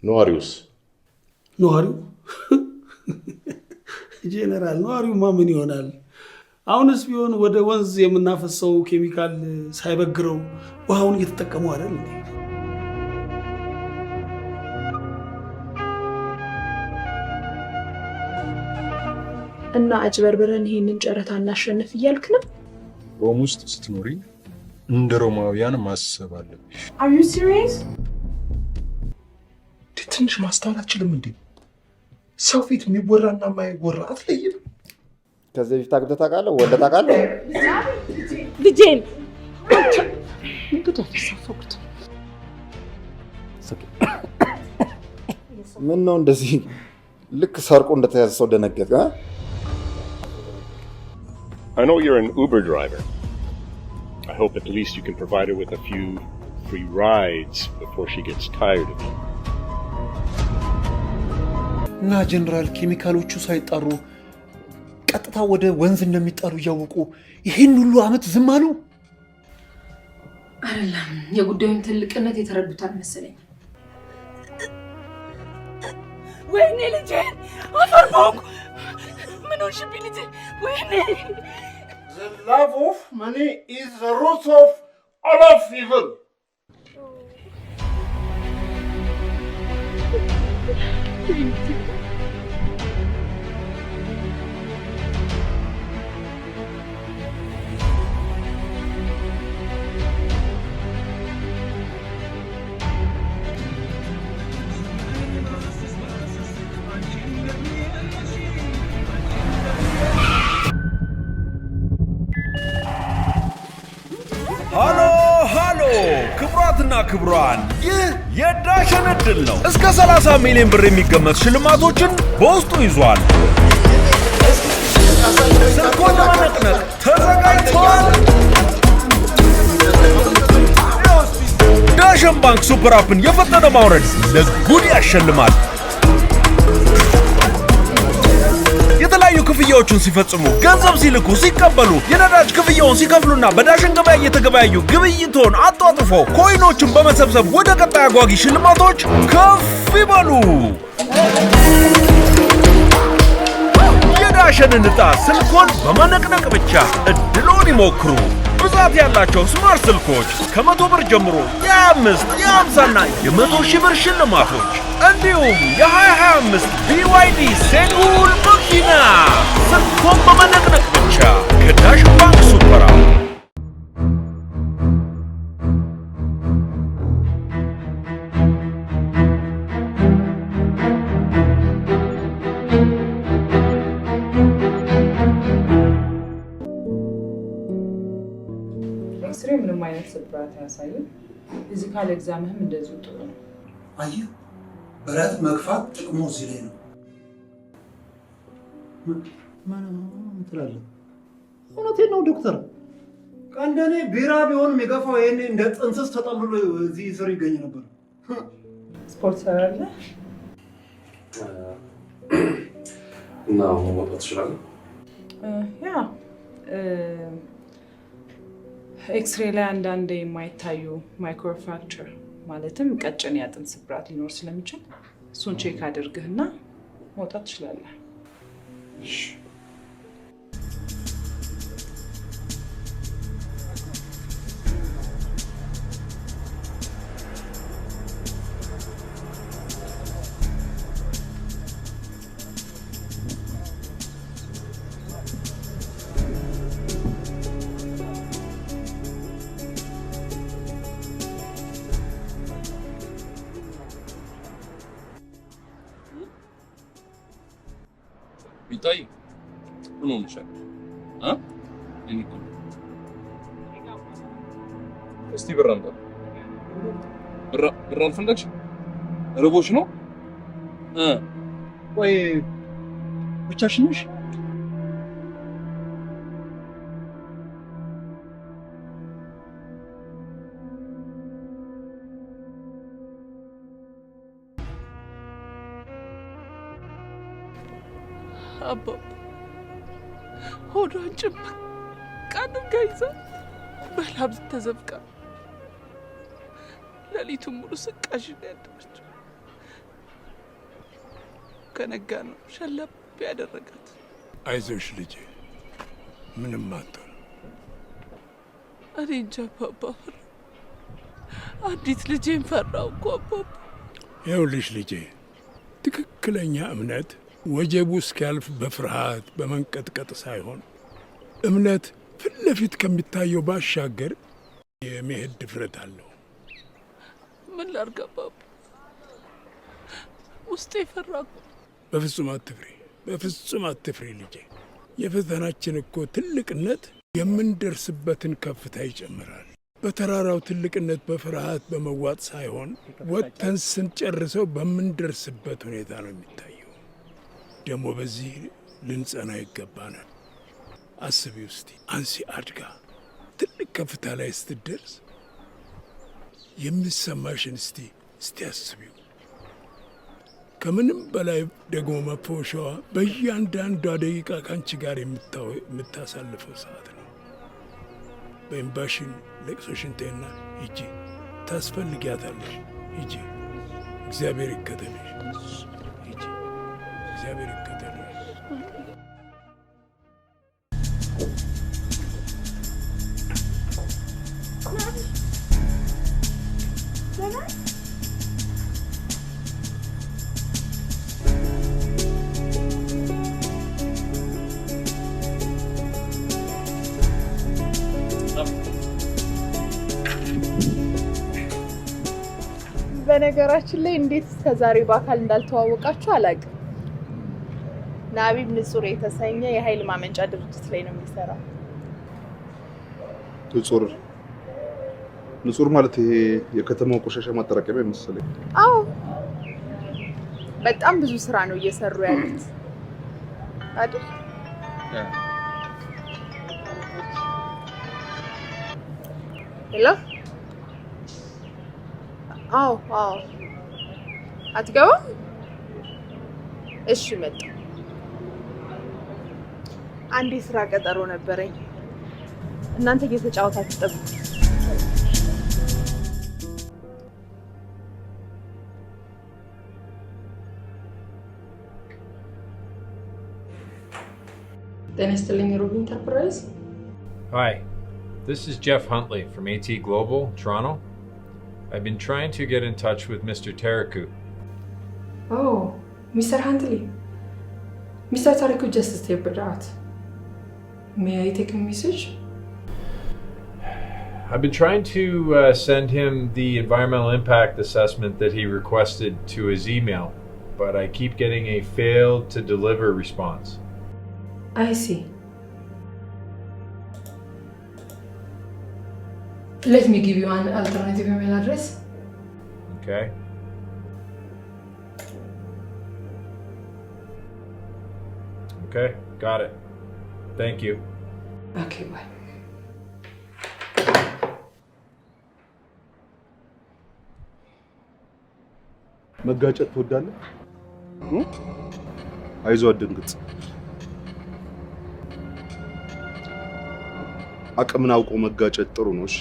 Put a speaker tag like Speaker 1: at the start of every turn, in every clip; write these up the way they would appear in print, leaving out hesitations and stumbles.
Speaker 1: ነዋሪውስ?
Speaker 2: ነዋሪው ጄኔራል ነዋሪውማ ምን ይሆናል? አሁንስ ቢሆን ወደ ወንዝ የምናፈሰው ኬሚካል ሳይበግረው ውሃውን እየተጠቀሙ አይደል እንዴ?
Speaker 3: እና አጭበርብረን ይሄንን ጨረታ እናሸንፍ እያልክ ነው?
Speaker 4: ሮም ውስጥ ስትኖሪ እንደ ሮማውያን ማሰብ አለብሽ።
Speaker 3: Are you serious?
Speaker 4: ትንሽ ማስተዋል አትችልም እንዴ? ሰው ፊት የሚወራና የማይወራ አትለይም?
Speaker 1: ከዚህ በፊት አግብተህ ታውቃለህ? ወልደህ ታውቃለህ?
Speaker 3: ልጄን
Speaker 1: ምን ነው እንደዚህ ልክ ሰርቆ እንደተያዘ ሰው ደነገጠ?
Speaker 5: I know you're an Uber driver. I hope at least you can provide her with a few free rides before she gets tired of you.
Speaker 6: እና ጀነራል ኬሚካሎቹ ሳይጣሩ ቀጥታ ወደ ወንዝ እንደሚጣሩ ያወቁ ይሄን ሁሉ አመት ዝም አሉ?
Speaker 3: አይደለም፣ የጉዳዩን ትልቅነት የተረዱታል መሰለኝ። ወይኔ ልጄን አፈርኩ። ምን ሆንሽብኝ ልጄ? ወይኔ
Speaker 7: The love of money is the root of all of evil.
Speaker 6: ሃሎ ክብራትና ክብራን፣ ይህ የዳሸን እድል ነው። እስከ 30 ሚሊዮን ብር የሚገመት ሽልማቶችን በውስጡ ይዟል። ስልኮን ለመነቅነቅ ተዘጋጅተዋል። ዳሸን ባንክ ሱፐር አፕን የፈጠነ ማውረድ ለጉድ ያሸልማል። የተለያዩ ክፍያዎችን ሲፈጽሙ፣ ገንዘብ ሲልኩ፣ ሲቀበሉ፣ የነዳጅ ክፍያውን ሲከፍሉና በዳሽን ገበያ እየተገበያዩ ግብይቶን አጧጥፎ ኮይኖችን በመሰብሰብ ወደ ቀጣይ አጓጊ ሽልማቶች ከፍ ይበሉ። የዳሽንን ዕጣ ስልኮን በመነቅነቅ ብቻ እድሎን ይሞክሩ። ብዛት ያላቸው ስማርት ስልኮች ከ100 ብር ጀምሮ የ25፣ የ50ና የ100,000 ብር ሽልማቶች እንዲሁም የ2025 BYD ሴጉል መኪና ስልኮን በመነቅነቅ ብቻ ከዳሽን ባንክ ሱፐር አፕ።
Speaker 8: ኤክስሬ ምንም አይነት ስብራት አያሳይም። ፊዚካል ኤግዛምህም እንደዚሁ ጥሩ ነው።
Speaker 2: አየሁ፣ ብረት መግፋት ጥቅሙ እዚህ ላይ ነው። ምን ትላለህ? እውነቴን ነው ዶክተር። ቀንደኔ ቢራ ቢሆንም የገፋው ይሄኔ እንደ ጥንስስ ተጠልሎ እዚህ ስር ይገኝ ነበር።
Speaker 8: ስፖርት ሰራለህ
Speaker 9: እና መውጣት ትችላለህ?
Speaker 8: ያ ኤክስሬ ላይ አንዳንድ የማይታዩ ማይክሮፍራክቸር ማለትም ቀጭን የአጥንት ስብራት ሊኖር ስለሚችል እሱን ቼክ አድርግህና መውጣት ትችላለህ።
Speaker 9: ቢታይ ምን ሆነሻል? እኔኮ እስቲ ብር አምጣ። ብር አልፈለግሽ? ርቦሽ ነው? ወይ ብቻሽን ነሽ?
Speaker 3: አባባ ሆዷን ጭምቅ አድርጋ ይዛ በላብ ተዘፍቃ ሌሊቱን ሙሉ ስቃሽ ነው ያደረችው።
Speaker 6: ከነጋ ነው ሸለብ ያደረጋት።
Speaker 10: አይዞሽ ልጄ ምንም አትሆን።
Speaker 6: እኔ እንጃ አባባ፣ አንዲት ልጄን ፈራሁ እኮ አባባ።
Speaker 10: ይኸውልሽ ልጄ ትክክለኛ እምነት ወጀቡ እስኪያልፍ በፍርሃት በመንቀጥቀጥ ሳይሆን እምነት ፊት ለፊት ከሚታየው ባሻገር የመሄድ ድፍረት አለው።
Speaker 6: ምን ላድርግ አባባ? ውስጤ ፈራ እኮ።
Speaker 10: በፍጹም አትፍሪ፣ በፍጹም አትፍሪ ልጄ። የፈተናችን እኮ ትልቅነት የምንደርስበትን ከፍታ ይጨምራል። በተራራው ትልቅነት በፍርሃት በመዋጥ ሳይሆን ወጥተን ስንጨርሰው በምንደርስበት ሁኔታ ነው የሚታየው። ደግሞ በዚህ ልንጸና ይገባናል። አስቢ ውስቲ አንሲ አድጋ ትልቅ ከፍታ ላይ ስትደርስ የሚሰማሽን እስቲ አስቢው። ከምንም በላይ ደግሞ መፈወሻዋ በእያንዳንዷ ደቂቃ ከአንቺ ጋር የምታሳልፈው ሰዓት ነው። በእምባሽን ለቅሶሽን ተይና ሂጂ፣ ታስፈልጊያታለሽ። ሂጂ፣ እግዚአብሔር ይከተልሽ። ሂጂ፣ እግዚአብሔር ይከተልሽ።
Speaker 3: በነገራችን ላይ እንዴት እስከዛሬ በአካል እንዳልተዋወቃችሁ አላውቅም። ናቢብ ንጹር የተሰኘ የኃይል ማመንጫ ድርጅት ላይ ነው የሚሰራው።
Speaker 1: ንጹር ማለት ይሄ የከተማው ቆሻሻ ማጠራቀሚያ መሰለኝ።
Speaker 3: አዎ በጣም ብዙ ስራ ነው እየሰሩ ያሉት አይደል? ሄሎ አዎ አትገባም? እሺ መጣ። አንድ የስራ ቀጠሮ ነበረኝ። እናንተ እየተጫወታችሁ ጠብቁ።
Speaker 11: Dennis Rob Enterprise.
Speaker 12: Hi, this is Jeff Huntley from AT Global, Toronto. I've been trying to get in touch with Mr. Taraku.
Speaker 11: Oh, Mr. Huntley. Mr. Taraku just stepped out. May I take a message?
Speaker 12: I've been trying to send him the environmental impact assessment that he requested to his email, but I keep getting a failed to deliver response.
Speaker 11: I see. Let me give you an alternative email address.
Speaker 12: Okay. Okay, got it. Thank you.
Speaker 11: Okay, bye.
Speaker 1: መጋጨት ትወዳለህ? አይዞህ አትደንግጥ። አቅምን አውቆ መጋጨት ጥሩ ነው። እሺ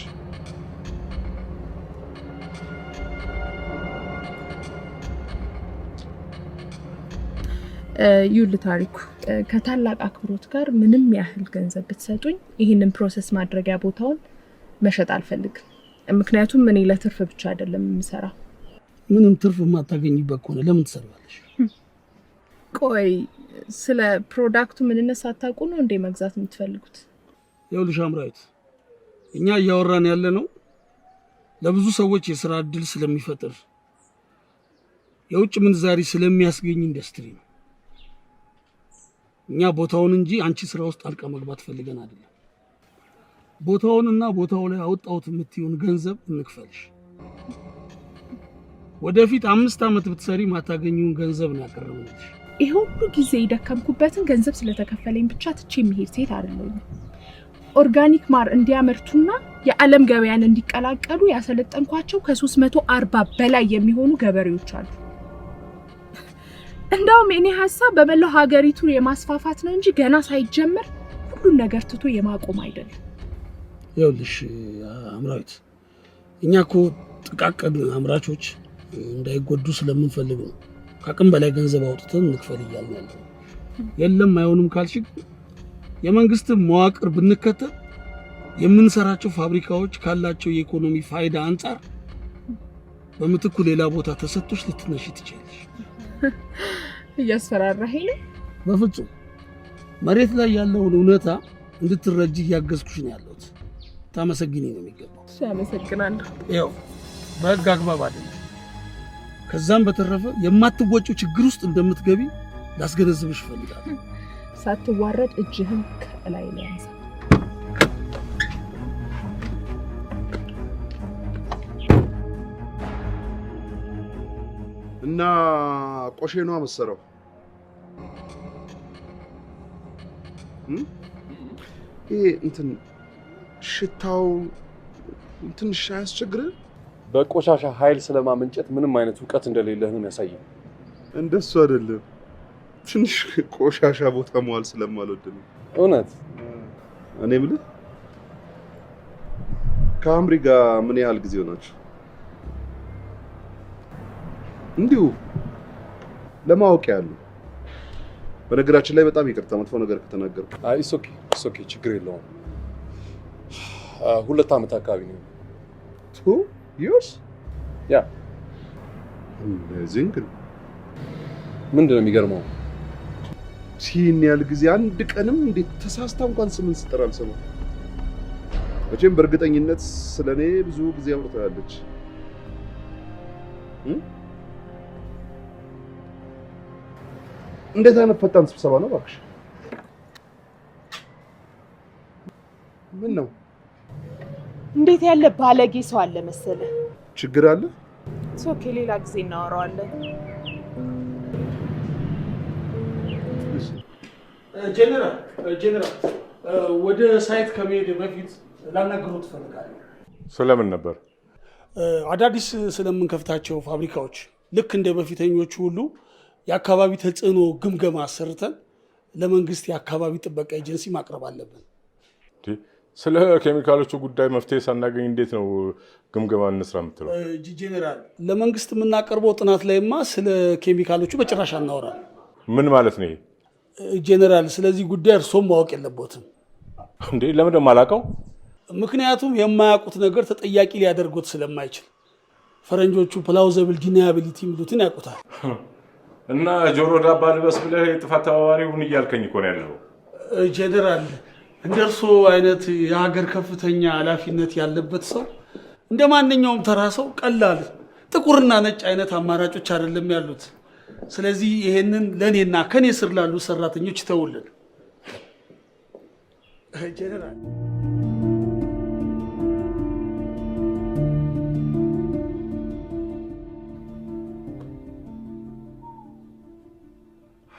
Speaker 3: ይውል ታሪኩ ከታላቅ አክብሮት ጋር ምንም ያህል ገንዘብ ብትሰጡኝ ይህንን ፕሮሰስ ማድረጊያ ቦታውን መሸጥ አልፈልግም። ምክንያቱም እኔ ለትርፍ ብቻ አይደለም የምሰራው።
Speaker 2: ምንም ትርፍ የማታገኝበት ከሆነ ለምን ትሰራለሽ?
Speaker 3: ቆይ ስለ ፕሮዳክቱ ምንነት ሳታውቁ ነው እንዴ መግዛት የምትፈልጉት?
Speaker 2: ይኸውልሽ አምራዊት፣ እኛ እያወራን ያለ ነው ለብዙ ሰዎች የሥራ እድል ስለሚፈጥር የውጭ ምንዛሪ ስለሚያስገኝ ኢንዱስትሪ ነው። እኛ ቦታውን እንጂ አንቺ ስራ ውስጥ አልቃ መግባት ፈልገን አይደለም። ቦታውንና ቦታው ላይ አወጣውት የምትይውን ገንዘብ እንክፈልሽ። ወደፊት 5 ዓመት ብትሰሪ ማታገኙን ገንዘብ ነው ያቀረብልሽ።
Speaker 3: ይሄ ሁሉ ጊዜ ይደከምኩበትን ገንዘብ ስለተከፈለኝ ብቻ ትቼ የሚሄድ ሴት አይደለሁም። ኦርጋኒክ ማር እንዲያመርቱና የዓለም ገበያን እንዲቀላቀሉ ያሰለጠንኳቸው ከ340 በላይ የሚሆኑ ገበሬዎች አሉ። እንደውም እኔ ሐሳብ በመላው ሀገሪቱ የማስፋፋት ነው እንጂ ገና ሳይጀመር ሁሉን ነገር ትቶ የማቆም አይደለም።
Speaker 2: ይኸውልሽ አምራዊት፣ እኛ እኮ ጥቃቅን አምራቾች እንዳይጎዱ ስለምንፈልግ ነው ከአቅም በላይ ገንዘብ አውጥተን እንክፈል እያልን ያለ የለም አይሆንም ካልሽ የመንግስት መዋቅር ብንከተል የምንሰራቸው ፋብሪካዎች ካላቸው የኢኮኖሚ ፋይዳ አንፃር በምትኩ ሌላ ቦታ ተሰጥቶሽ ልትነሺ ትችላለሽ።
Speaker 3: እያስፈራራኸኝ ነው?
Speaker 2: በፍጹም መሬት ላይ ያለውን እውነታ እንድትረጂ እያገዝኩሽ ነው ያለሁት። ታመሰግኝ ነው የሚገባው።
Speaker 3: አመሰግናለሁ።
Speaker 2: ያው በህግ አግባብ አይደለም። ከዛም በተረፈ የማትወጪው ችግር ውስጥ እንደምትገቢ ላስገነዝብሽ እፈልጋለሁ።
Speaker 3: ሳትዋረድ እጅህን ከላይ ላይ አንሳ።
Speaker 1: እና ቆሼ ነው መሰረው ይሄ እንትን ሽታው ትንሽ አያስቸግርህ?
Speaker 9: በቆሻሻ ኃይል ስለማመንጨት ምንም አይነት እውቀት እንደሌለህ ነው የሚያሳየው።
Speaker 1: እንደሱ አይደለም፣ ትንሽ ቆሻሻ ቦታ መዋል ስለማልወድ ነው።
Speaker 9: እውነት?
Speaker 1: እኔ የምልህ ከአምሪ ጋር ምን ያህል ጊዜ ሆናችሁ? እንዲሁ ለማወቅ ያለው። በነገራችን ላይ በጣም ይቅርታ መጥፎ ነገር ከተናገርኩ።
Speaker 9: አይ ኢትስ ኦኬ ችግር የለውም። 2 ዓመት አካባቢ ነው።
Speaker 1: 2 years?
Speaker 9: ያ
Speaker 1: አሜዚንግ።
Speaker 9: ምንድን ነው የሚገርመው?
Speaker 1: ሲን ያህል ጊዜ አንድ ቀንም እንዴት ተሳስታ እንኳን ስምን ስጠራ አልሰማም። መቼም በእርግጠኝነት ስለኔ ብዙ ጊዜ አውርታለች። እንዴት አይነት ፈጣን ስብሰባ ነው እባክሽ? ምን ነው?
Speaker 8: እንዴት ያለ ባለጌ ሰው አለ መሰለ።
Speaker 1: ችግር አለ?
Speaker 8: ኦኬ ሌላ ጊዜ እናወራዋለን።
Speaker 2: ጄኔራል ወደ ሳይት ከመሄድ በፊት ላናግሮት እፈልጋለሁ።
Speaker 5: ስለምን ነበር?
Speaker 2: አዳዲስ ስለምንከፍታቸው ፋብሪካዎች ልክ እንደ በፊተኞቹ ሁሉ የአካባቢ ተጽዕኖ ግምገማ አሰርተን ለመንግስት የአካባቢ ጥበቃ ኤጀንሲ ማቅረብ አለብን።
Speaker 5: ስለ ኬሚካሎቹ ጉዳይ መፍትሄ ሳናገኝ እንዴት ነው ግምገማ እንስራ የምትለው?
Speaker 2: ጄኔራል ለመንግስት የምናቀርበው ጥናት ላይማ ስለ ኬሚካሎቹ በጭራሽ አናወራም።
Speaker 5: ምን ማለት ነው ይሄ?
Speaker 2: ጄኔራል ስለዚህ ጉዳይ እርሶም ማወቅ የለቦትም።
Speaker 5: እንዴ ለምን ደሞ አላውቀው?
Speaker 2: ምክንያቱም የማያውቁት ነገር ተጠያቂ ሊያደርጉት ስለማይችል ፈረንጆቹ ፕላውዘብል ዲናያቢሊቲ የሚሉትን ያውቁታል።
Speaker 5: እና ጆሮ ዳባ ልበስ ብለህ የጥፋት ተባባሪ ሁን እያልከኝ እኮ ነው ያለው።
Speaker 2: ጄኔራል እንደ እርሶ አይነት የሀገር ከፍተኛ ኃላፊነት ያለበት ሰው እንደ ማንኛውም ተራ ሰው ቀላል ጥቁርና ነጭ አይነት አማራጮች አይደለም ያሉት። ስለዚህ ይሄንን ለኔና ከኔ ስር ላሉ ሰራተኞች ተውልን። ጄኔራል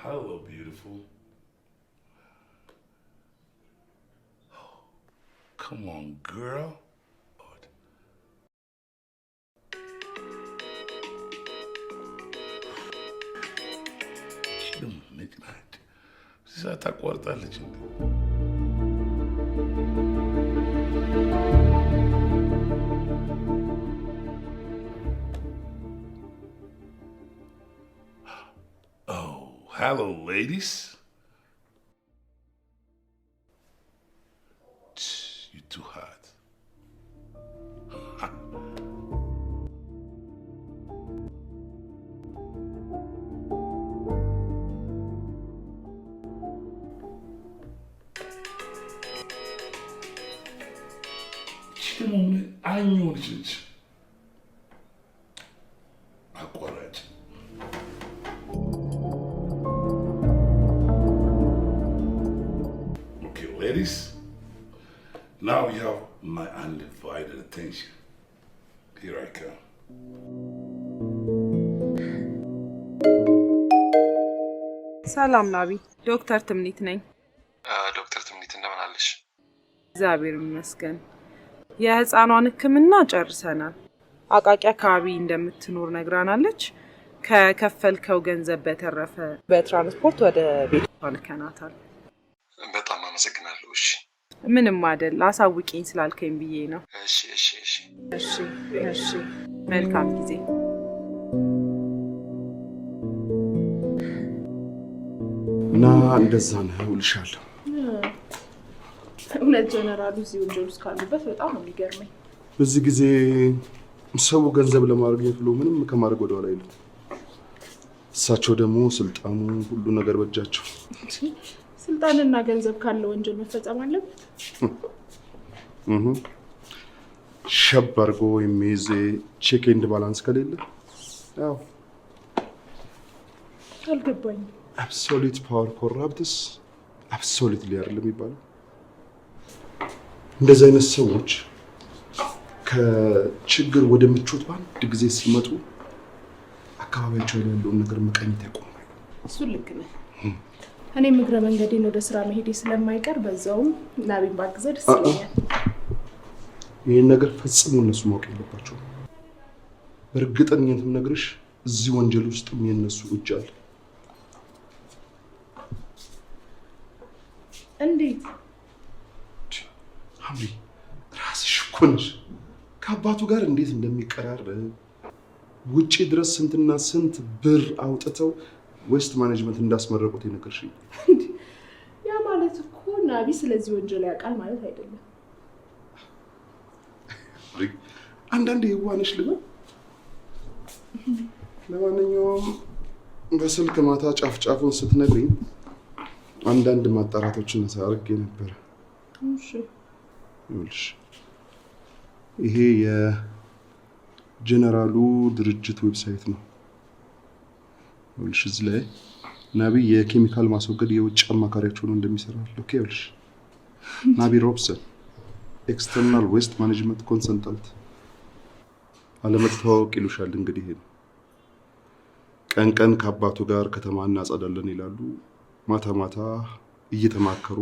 Speaker 13: Hello, beautiful. Oh, come on, girl. Midnight. Esa está cuarta leche. Oh, hello, ladies. You're too hot. Şimdi aynı olacak. Akvarat. Okay, ladies. Now you have my undivided attention. Here I come.
Speaker 8: ሰላም ናቢ፣ ዶክተር ትምኒት ነኝ።
Speaker 9: ዶክተር ትምኒት እንደምን አለሽ?
Speaker 8: እግዚአብሔር ይመስገን። የህፃኗን ህክምና ጨርሰናል። አቃቂ አካባቢ እንደምትኖር ነግራናለች። ከከፈልከው ገንዘብ በተረፈ በትራንስፖርት ወደ ቤቷ ልከናታል።
Speaker 9: በጣም አመሰግናለሁ። እሺ
Speaker 8: ምንም አይደል፣ አሳውቂኝ ስላልከኝ ብዬ ነው።
Speaker 9: እሺ እሺ እሺ
Speaker 8: እሺ እሺ፣ መልካም ጊዜ።
Speaker 1: እና እንደዛ ነው እልሻለሁ።
Speaker 3: እውነት ጀነራሉ እዚህ ወንጀል ውስጥ ካሉበት በጣም ነው የሚገርመኝ።
Speaker 1: በዚህ ጊዜ ሰው ገንዘብ ለማግኘት ብሎ ምንም ከማድረግ ወደኋላ አይልም። እሳቸው ደግሞ ስልጣኑ ሁሉ ነገር በእጃቸው።
Speaker 3: ስልጣንና ገንዘብ ካለ ወንጀል መፈጸም አለበት።
Speaker 1: ሸብ አድርጎ የሚይዝ ቼክ ኤንድ ባላንስ ከሌለ ያው
Speaker 3: አልገባኝም።
Speaker 1: አብሶሉት ፓወር ኮራፕትስ አብሶሉትሊ አይደለም የሚባለው። እንደዚህ አይነት ሰዎች ከችግር ወደ ምቾት በአንድ ጊዜ ሲመጡ አካባቢያቸው ላይ ያለውን ነገር መቀኘት ያቆማሉ።
Speaker 3: እሱ ልክ ነህ። እኔም እግረ መንገዴን ወደ ስራ መሄዴ ስለማይቀር በዛውም ናቢን ባግዘ ደስ ይለኛል።
Speaker 1: ይህን ነገር ፈጽሞ እነሱ ማወቅ የለባቸው። በእርግጠኝነት ነግርሽ እዚህ ወንጀል ውስጥም የነሱ እጅ አለ።
Speaker 3: እንዴት?
Speaker 1: ሐምሪ ራስሽ እኮ ነሽ ከአባቱ ጋር እንዴት እንደሚቀራረብ ውጪ ድረስ ስንትና ስንት ብር አውጥተው ዌስት ማኔጅመንት እንዳስመረቁት የነገርሽኝ።
Speaker 3: ያ ማለት እኮ ናቢ ስለዚህ ወንጀል ያውቃል ማለት አይደለም።
Speaker 1: አንዳንዴ የዋነሽ ልበል። ለማንኛውም በስልክ ማታ ጫፍ ጫፉን ስትነግሪኝ አንዳንድ ማጣራቶችን አድርጌ ነበር።
Speaker 3: እሺ
Speaker 1: ይኸውልሽ ይሄ የጀነራሉ ድርጅት ዌብሳይት ነው። ይኸውልሽ እዚህ ላይ ናቢ የኬሚካል ማስወገድ የውጭ አማካሪያቸው ነው እንደሚሰራ ኦኬ። ይኸውልሽ ናቢ ሮብሰን ኤክስተርናል ዌስት ማኔጅመንት ኮንሰልታንት አለመተዋወቅ ይሉሻል። እንግዲህ ይሄ ቀን ቀን ከአባቱ ጋር ከተማ እናጸዳለን ይላሉ፣ ማታ ማታ እየተማከሩ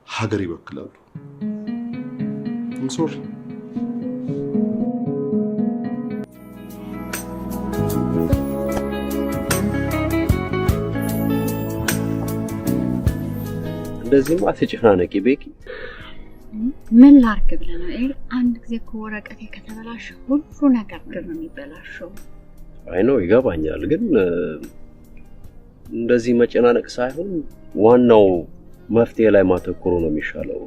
Speaker 1: ሀገር ይበክላሉ። ሶሪ
Speaker 14: እንደዚህማ አትጨናነቂ ቤኪ።
Speaker 15: ምን ላርግ ብለህ ነው? አንድ ጊዜ እኮ ወረቀቴ ከተበላሸ ሁሉ ነገር ነው የሚበላሸው።
Speaker 14: አይ ነው ይገባኛል፣ ግን እንደዚህ መጨናነቅ ሳይሆን ዋናው መፍትሄ ላይ ማተኮሩ ነው የሚሻለው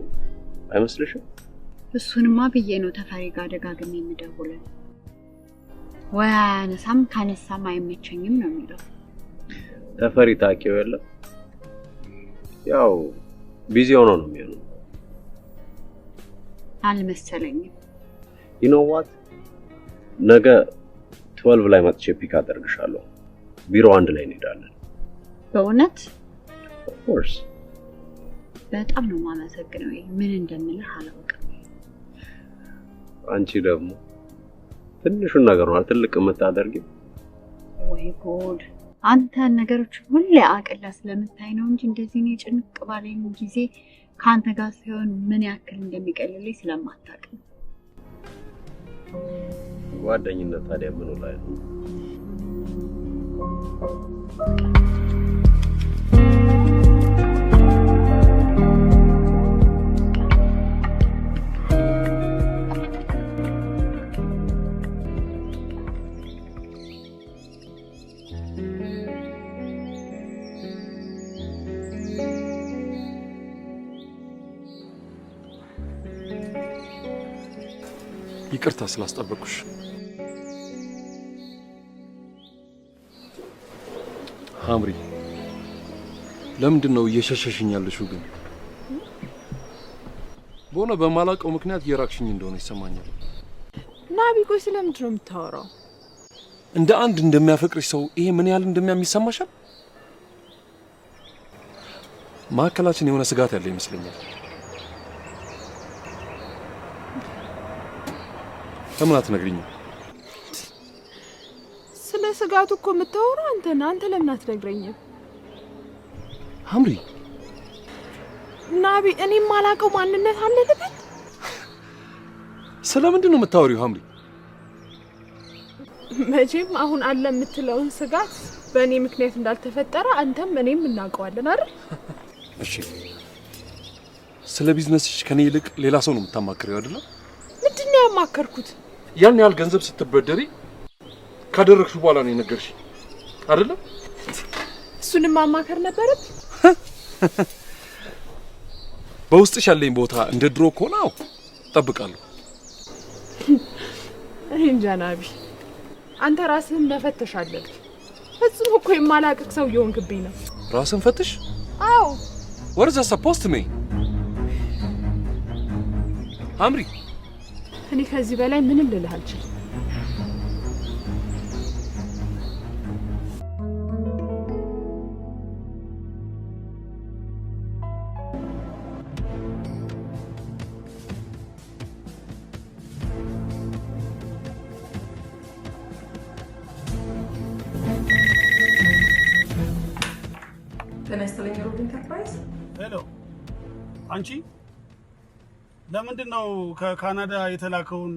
Speaker 14: አይመስልሽም?
Speaker 15: እሱንማ ብዬ ነው ተፈሪ ጋር ደጋግሜ የምደውለው። ወይ አያነሳም፣ ካነሳም አይመቸኝም ነው የሚለው።
Speaker 14: ተፈሪ ታውቂው የለ ያው ቢዚ ሆኖ ነው የሚሆነው።
Speaker 15: አልመሰለኝም።
Speaker 14: you know what ነገ 12 ላይ መጥቼ ፒክ አደርግሻለሁ። ቢሮ አንድ ላይ እንሄዳለን።
Speaker 15: በእውነት?
Speaker 14: of course።
Speaker 15: በጣም ነው የማመሰግነው። ምን እንደምልህ አላውቅም።
Speaker 14: አንቺ ደግሞ ትንሹን ነገር ነው ትልቅ የምታደርጊው።
Speaker 15: ወይ ጉድ! አንተ ነገሮች ሁሌ አቅላ ስለምታይ ነው እንጂ እንደዚህ ነው ጭንቅ ባለኝ ጊዜ ካንተ ጋር ሲሆን ምን ያክል እንደሚቀልልኝ ስለማታውቅ ነው።
Speaker 14: ጓደኝነት ታዲያ ምን ላይ ነው?
Speaker 9: ይቅርታ ስላስጠበቅኩሽ። ሐምሪ ለምንድን ነው እየሸሸሽኝ ያለሽው? ግን በሆነ በማላውቀው ምክንያት እየራቅሽኝ እንደሆነ ይሰማኛል።
Speaker 11: ናቢ ቆይ ስለምንድን ነው የምታወራው?
Speaker 9: እንደ አንድ እንደሚያፈቅርሽ ሰው ይሄ ምን ያህል እንደሚያም ይሰማሻል? ማዕከላችን የሆነ ስጋት ያለ ይመስለኛል። ለምን አትነግሪኝም?
Speaker 11: ስለ ስጋቱ እኮ የምታወራው አንተ ነህ። አንተ ለምን አትነግረኝም?
Speaker 9: ሐምሪ
Speaker 11: ናቢ እኔም ማላውቀው ማንነት አለ ልበል?
Speaker 9: ስለምንድን ነው የምታወሪው ሐምሪ?
Speaker 11: መቼም አሁን አለ የምትለውን ስጋት በእኔ ምክንያት እንዳልተፈጠረ አንተም እኔም እናውቀዋለን አይደል?
Speaker 9: እሺ ስለ ቢዝነስሽ ከኔ ይልቅ ሌላ ሰው ነው የምታማክሪው አይደል?
Speaker 11: ምንድን ነው ያማከርኩት?
Speaker 9: ያን ያህል ገንዘብ ስትበደሪ ካደረግሽ በኋላ ነው የነገርሽ አይደል?
Speaker 11: እሱንም ማማከር ነበረብኝ።
Speaker 9: በውስጥሽ ያለኝ ቦታ እንደ ድሮ ከሆነ እጠብቃለሁ።
Speaker 3: እንጃ ናቢ፣ አንተ ራስህን መፈተሽ አለብህ። ፈጽሞ እኮ የማላቅቅ ሰው እየሆንክብኝ ነው።
Speaker 9: ራስን ፈትሽ?
Speaker 3: አዎ።
Speaker 9: What is that supposed to mean? አምሪ፣
Speaker 3: እኔ ከዚህ በላይ ምንም ልልህ አልችልም።
Speaker 11: ተነስተለኝ ሮቢን ኢንተርፕራይዝ።
Speaker 2: ሄሎ አንቺ ለምንድን ነው ከካናዳ የተላከውን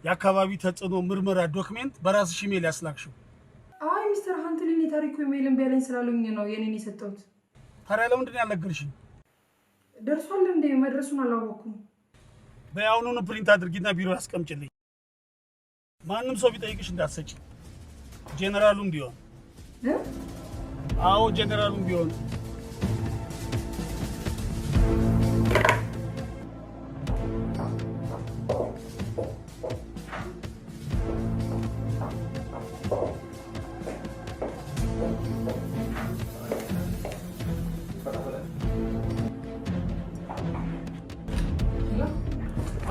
Speaker 2: የአካባቢ ተጽዕኖ ምርመራ ዶክሜንት በራስሽ ኢሜል ያስላክሽው?
Speaker 11: አይ ሚስተር ሃንትሊን የታሪኩ ኢሜልን ቢያለኝ ስላሉኝ ነው የኔን የሰጠሁት።
Speaker 2: ታዲያ ለምንድን ነው ያልነገርሽኝ?
Speaker 11: ደርሷል እንዴ? መድረሱን አላወኩም።
Speaker 2: በያውኑኑ ፕሪንት አድርጊና ቢሮ ያስቀምጭልኝ። ማንም ሰው ቢጠይቅሽ እንዳትሰጪ። ጄኔራሉም ቢሆን አዎ ጄኔራሉም ቢሆን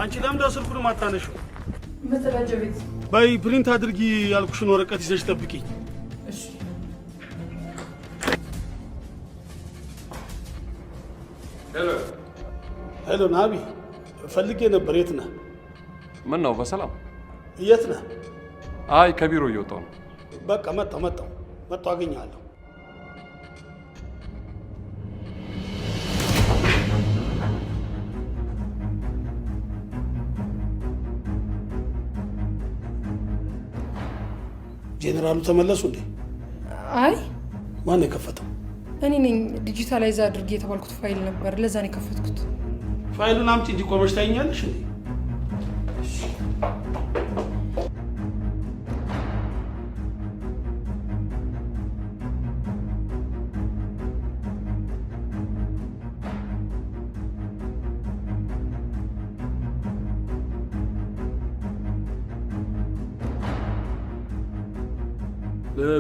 Speaker 2: አንቺ ለምን ስልኩን ማታነሺው?
Speaker 11: መጸዳጃ ቤት
Speaker 2: በይ ፕሪንት አድርጊ ያልኩሽን ወረቀት ይዘሽ ጠብቂኝ።
Speaker 11: እሺ።
Speaker 2: ሄሎ ናቢ፣ ፈልጌ ነበር። የት ነህ?
Speaker 9: ምን ነው በሰላም?
Speaker 2: የት ነህ?
Speaker 9: አይ ከቢሮ እየወጣሁ ነው።
Speaker 2: በቃ መጣሁ አገኘሃለሁ። ጄኔራሉ ተመለሱ እንዴ?
Speaker 11: አይ
Speaker 2: ማን የከፈተው?
Speaker 11: እኔ ነኝ። ዲጂታላይዝ አድርጌ የተባልኩት ፋይል ነበር፣ ለዛ ነው የከፈትኩት።
Speaker 2: ፋይሉን አምጪ እንጂ ቆመሽ ታይኛለሽ እንዴ?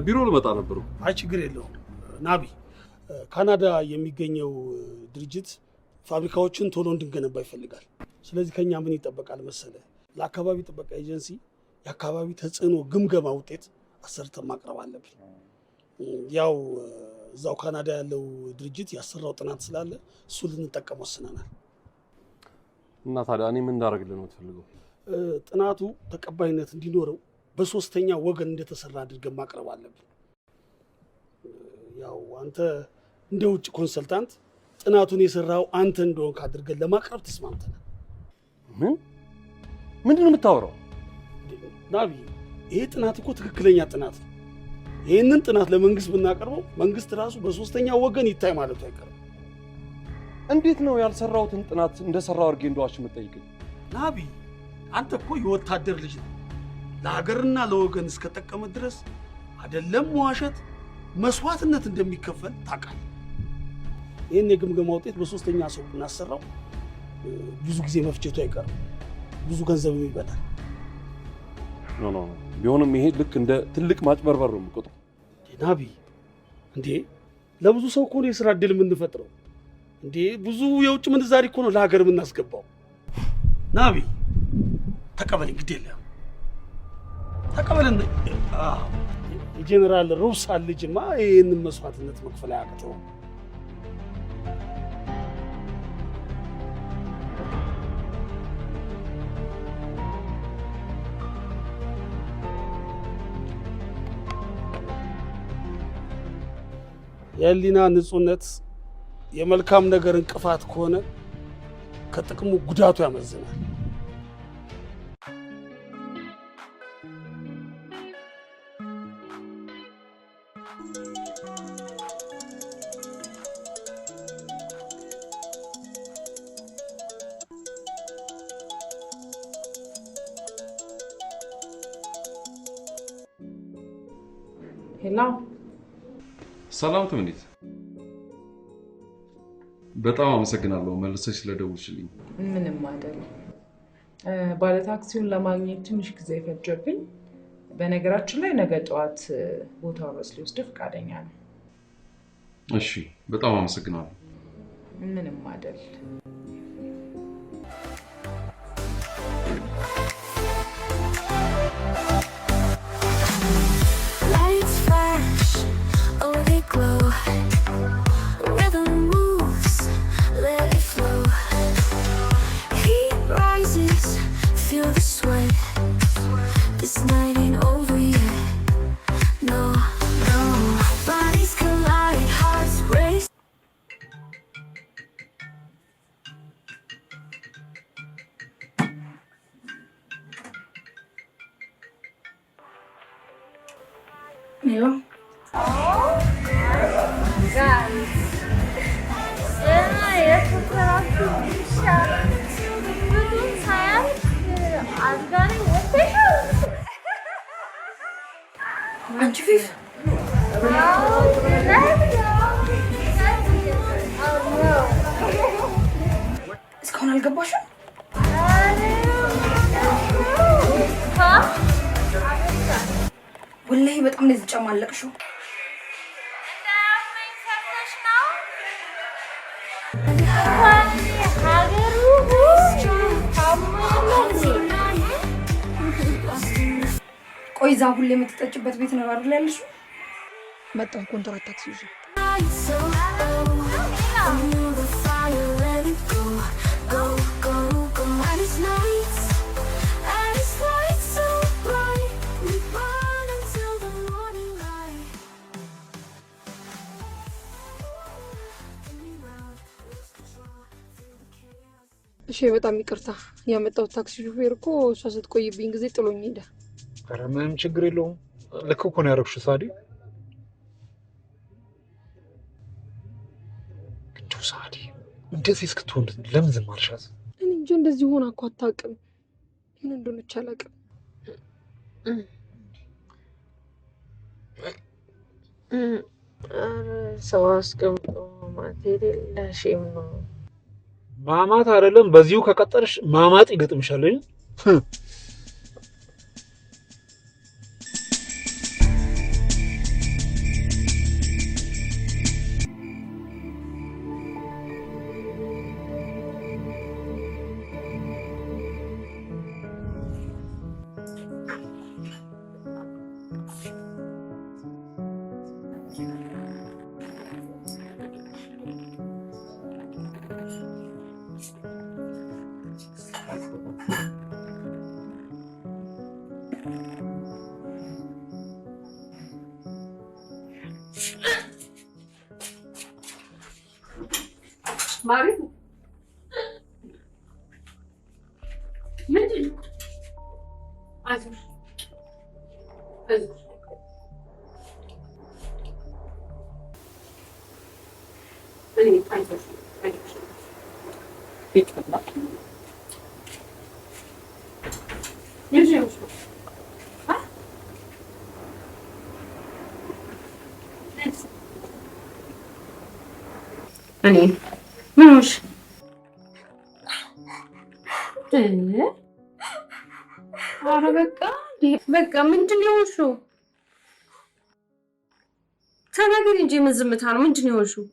Speaker 9: ቢሮ ልመጣ ነበሩ።
Speaker 2: አይ ችግር የለውም ናቢ። ካናዳ የሚገኘው ድርጅት ፋብሪካዎችን ቶሎ እንድንገነባ ይፈልጋል። ስለዚህ ከኛ ምን ይጠበቃል መሰለ? ለአካባቢ ጥበቃ ኤጀንሲ የአካባቢ ተጽዕኖ ግምገማ ውጤት አሰርተን ማቅረብ አለብን። ያው እዛው ካናዳ ያለው ድርጅት ያሰራው ጥናት ስላለ እሱ ልንጠቀም ወስነናል።
Speaker 9: እና ታዲያ እኔ ምን እንዳደርግልህ ነው የምትፈልገው?
Speaker 2: ጥናቱ ተቀባይነት እንዲኖረው በሶስተኛ ወገን እንደተሰራ አድርገን ማቅረብ አለብን። ያው አንተ እንደ ውጭ ኮንሰልታንት ጥናቱን የሰራው አንተ እንደሆንክ አድርገን ለማቅረብ ተስማምተናል።
Speaker 9: ምንድን ነው የምታወራው?
Speaker 2: ናቢ፣ ይሄ ጥናት እኮ ትክክለኛ ጥናት ነው። ይህንን ጥናት ለመንግስት ብናቀርበው መንግስት ራሱ በሶስተኛ ወገን ይታይ ማለቱ አይቀርም።
Speaker 9: እንዴት ነው ያልሰራሁትን ጥናት እንደሰራው አድርጌ እንደዋሽ የምትጠይቀኝ?
Speaker 2: ናቢ፣ አንተ እኮ የወታደር ልጅ ነው። ለሀገርና ለወገን እስከጠቀመ ድረስ አይደለም መዋሸት፣ መስዋዕትነት እንደሚከፈል ታውቃለህ። ይህን የግምገማ ውጤት በሶስተኛ ሰው ብናሰራው ብዙ ጊዜ መፍጀቱ አይቀርም፣ ብዙ ገንዘብ ይበላል።
Speaker 9: ኖ ቢሆንም ይሄ ልክ እንደ ትልቅ ማጭበርበር ነው የምቆጥረው።
Speaker 2: ናቢ እንዴ፣ ለብዙ ሰው እኮ ነው የስራ እድል የምንፈጥረው። እንዴ ብዙ የውጭ ምንዛሪ እኮ ነው ለሀገር የምናስገባው። ናቢ ተቀበለኝ፣ ግድ የለም ተቀበለን። የጄኔራል ሩብሳን ልጅማ ይህንን መስዋዕትነት መክፈል አያቅተውም። የህሊና ንጹህነት የመልካም ነገር እንቅፋት ከሆነ ከጥቅሙ ጉዳቱ ያመዝናል።
Speaker 8: ሄሎ
Speaker 9: ሰላም ትምኒት፣ በጣም አመሰግናለሁ መልሰሽ ስለደውልሽልኝ።
Speaker 8: ምንም አይደለም። ባለ ታክሲውን ለማግኘት ትንሽ ጊዜ ፈጀብኝ። በነገራችን ላይ ነገ ጠዋት ቦታውን ድረስ ሊወስድ ፈቃደኛ ነው።
Speaker 9: እሺ፣ በጣም አመሰግናለሁ።
Speaker 8: ምንም አይደል።
Speaker 16: Lights flash, oh they glow. Rhythm moves, let it flow. Heat rises, feel the sweat. This night ain't over yet. No, no. Bodies collide, hearts race.
Speaker 17: Hello. Guys. Cenayet fotoğrafı dışarı. Bütün hayat azgari muhteşem. Anca Fif. እስካሁን አልገባሽም? ወላሂ በጣም ነው የተጨማለቅሽው። ቆይ እዛ ሁሌ የምትጠጭበት ቤት ነው አይደል ያለሽው? መጣሁ ኮንትራት ታክሲ ይዤ። እሺ በጣም ይቅርታ። ያመጣው ታክሲ ሹፌር እኮ እሷ ስትቆይብኝ ጊዜ ጥሎኝ ሄደ።
Speaker 4: ኧረ ምንም ችግር የለውም። ልክ እኮ ነው ያደረግሽው ሳዲ። እንደው ሳዲ እንደዚህ እስክትሆን ለምን ዝም አልሻት?
Speaker 11: እኔ እንጃ እንደዚህ ሆና እኮ አታውቅም። ምን እንደሆነች አላውቅም።
Speaker 18: ኧረ ሰው አስቀምጦ ማማት የሌለሽም ነው።
Speaker 4: ማማት አይደለም፣ በዚሁ ከቀጠልሽ ማማጥ ይገጥምሻል።
Speaker 17: ማሪቱ ምንድን ነው? አይዞሽ አይዞሽ። እኔ አይዞሽ አይዞሽ ይጥላ ይዤውሽ እኔ ምን ሆንሽ? ኧረ በቃ ምንድን ነው የሆንሽው? ተናገሪ እንጂ ምን ዝምታ ነው? ምንድን ነው የሆንሽው?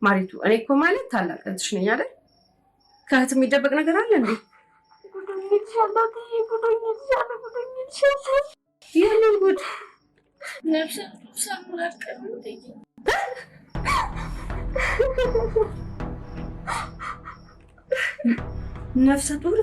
Speaker 17: ማሪቱ እኔ እኮ ማለት ታላቅ እህትሽ ነኝ አይደል? ከእህት የሚደበቅ ነገር አለ እንዴ? ይህንን ጉድ ነፍሰ ሳሙናት ቀርምት ነፍሰ ጡር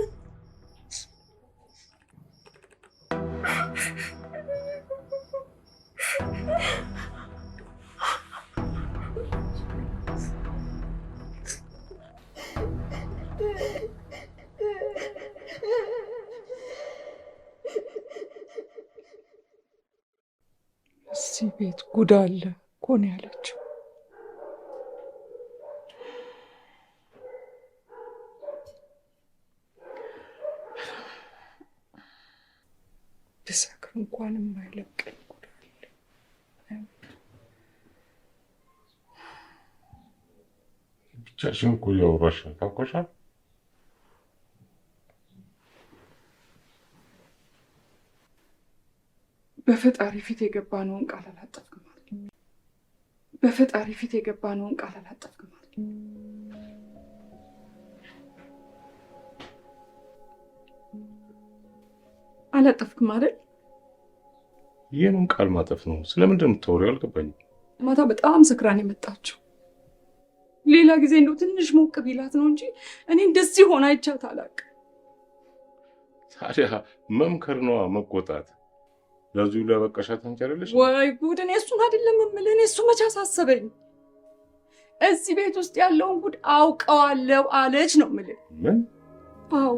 Speaker 8: እዚህ ቤት ጉድ አለ እኮ ነው ያለችው። ብሰክር እንኳን የማይለቀኝ ጉድ አለ።
Speaker 13: ብቻሽን እኮ እያወራሽ ነው። ታውቆሻል?
Speaker 11: በፈጣሪ ፊት የገባነውን ቃል አላጠፍክም ማለት በፈጣሪ ፊት የገባነውን ቃል አላጠፍክም ማለት አላጠፍክም አይደል?
Speaker 13: ይሄንን ቃል ማጠፍ ነው? ስለምን እንደምታወሪው አልገባኝም።
Speaker 11: ማታ በጣም ሰክራን የመጣችው ሌላ ጊዜ እንደው ትንሽ ሞቅ ቢላት ነው እንጂ እኔ እንደዚህ ሆና አይቻት አላውቅም።
Speaker 13: ታዲያ መምከር ነው መቆጣት? ለዚሁ ለበቀሻት አንጨረለሽ?
Speaker 11: ወይ ጉድ! እኔ እሱን አይደለም የምልህ። እኔ እሱ መች አሳሰበኝ? እዚህ ቤት ውስጥ ያለውን ጉድ አውቀዋለሁ አለች ነው የምልህ።
Speaker 13: ምን?
Speaker 11: አዎ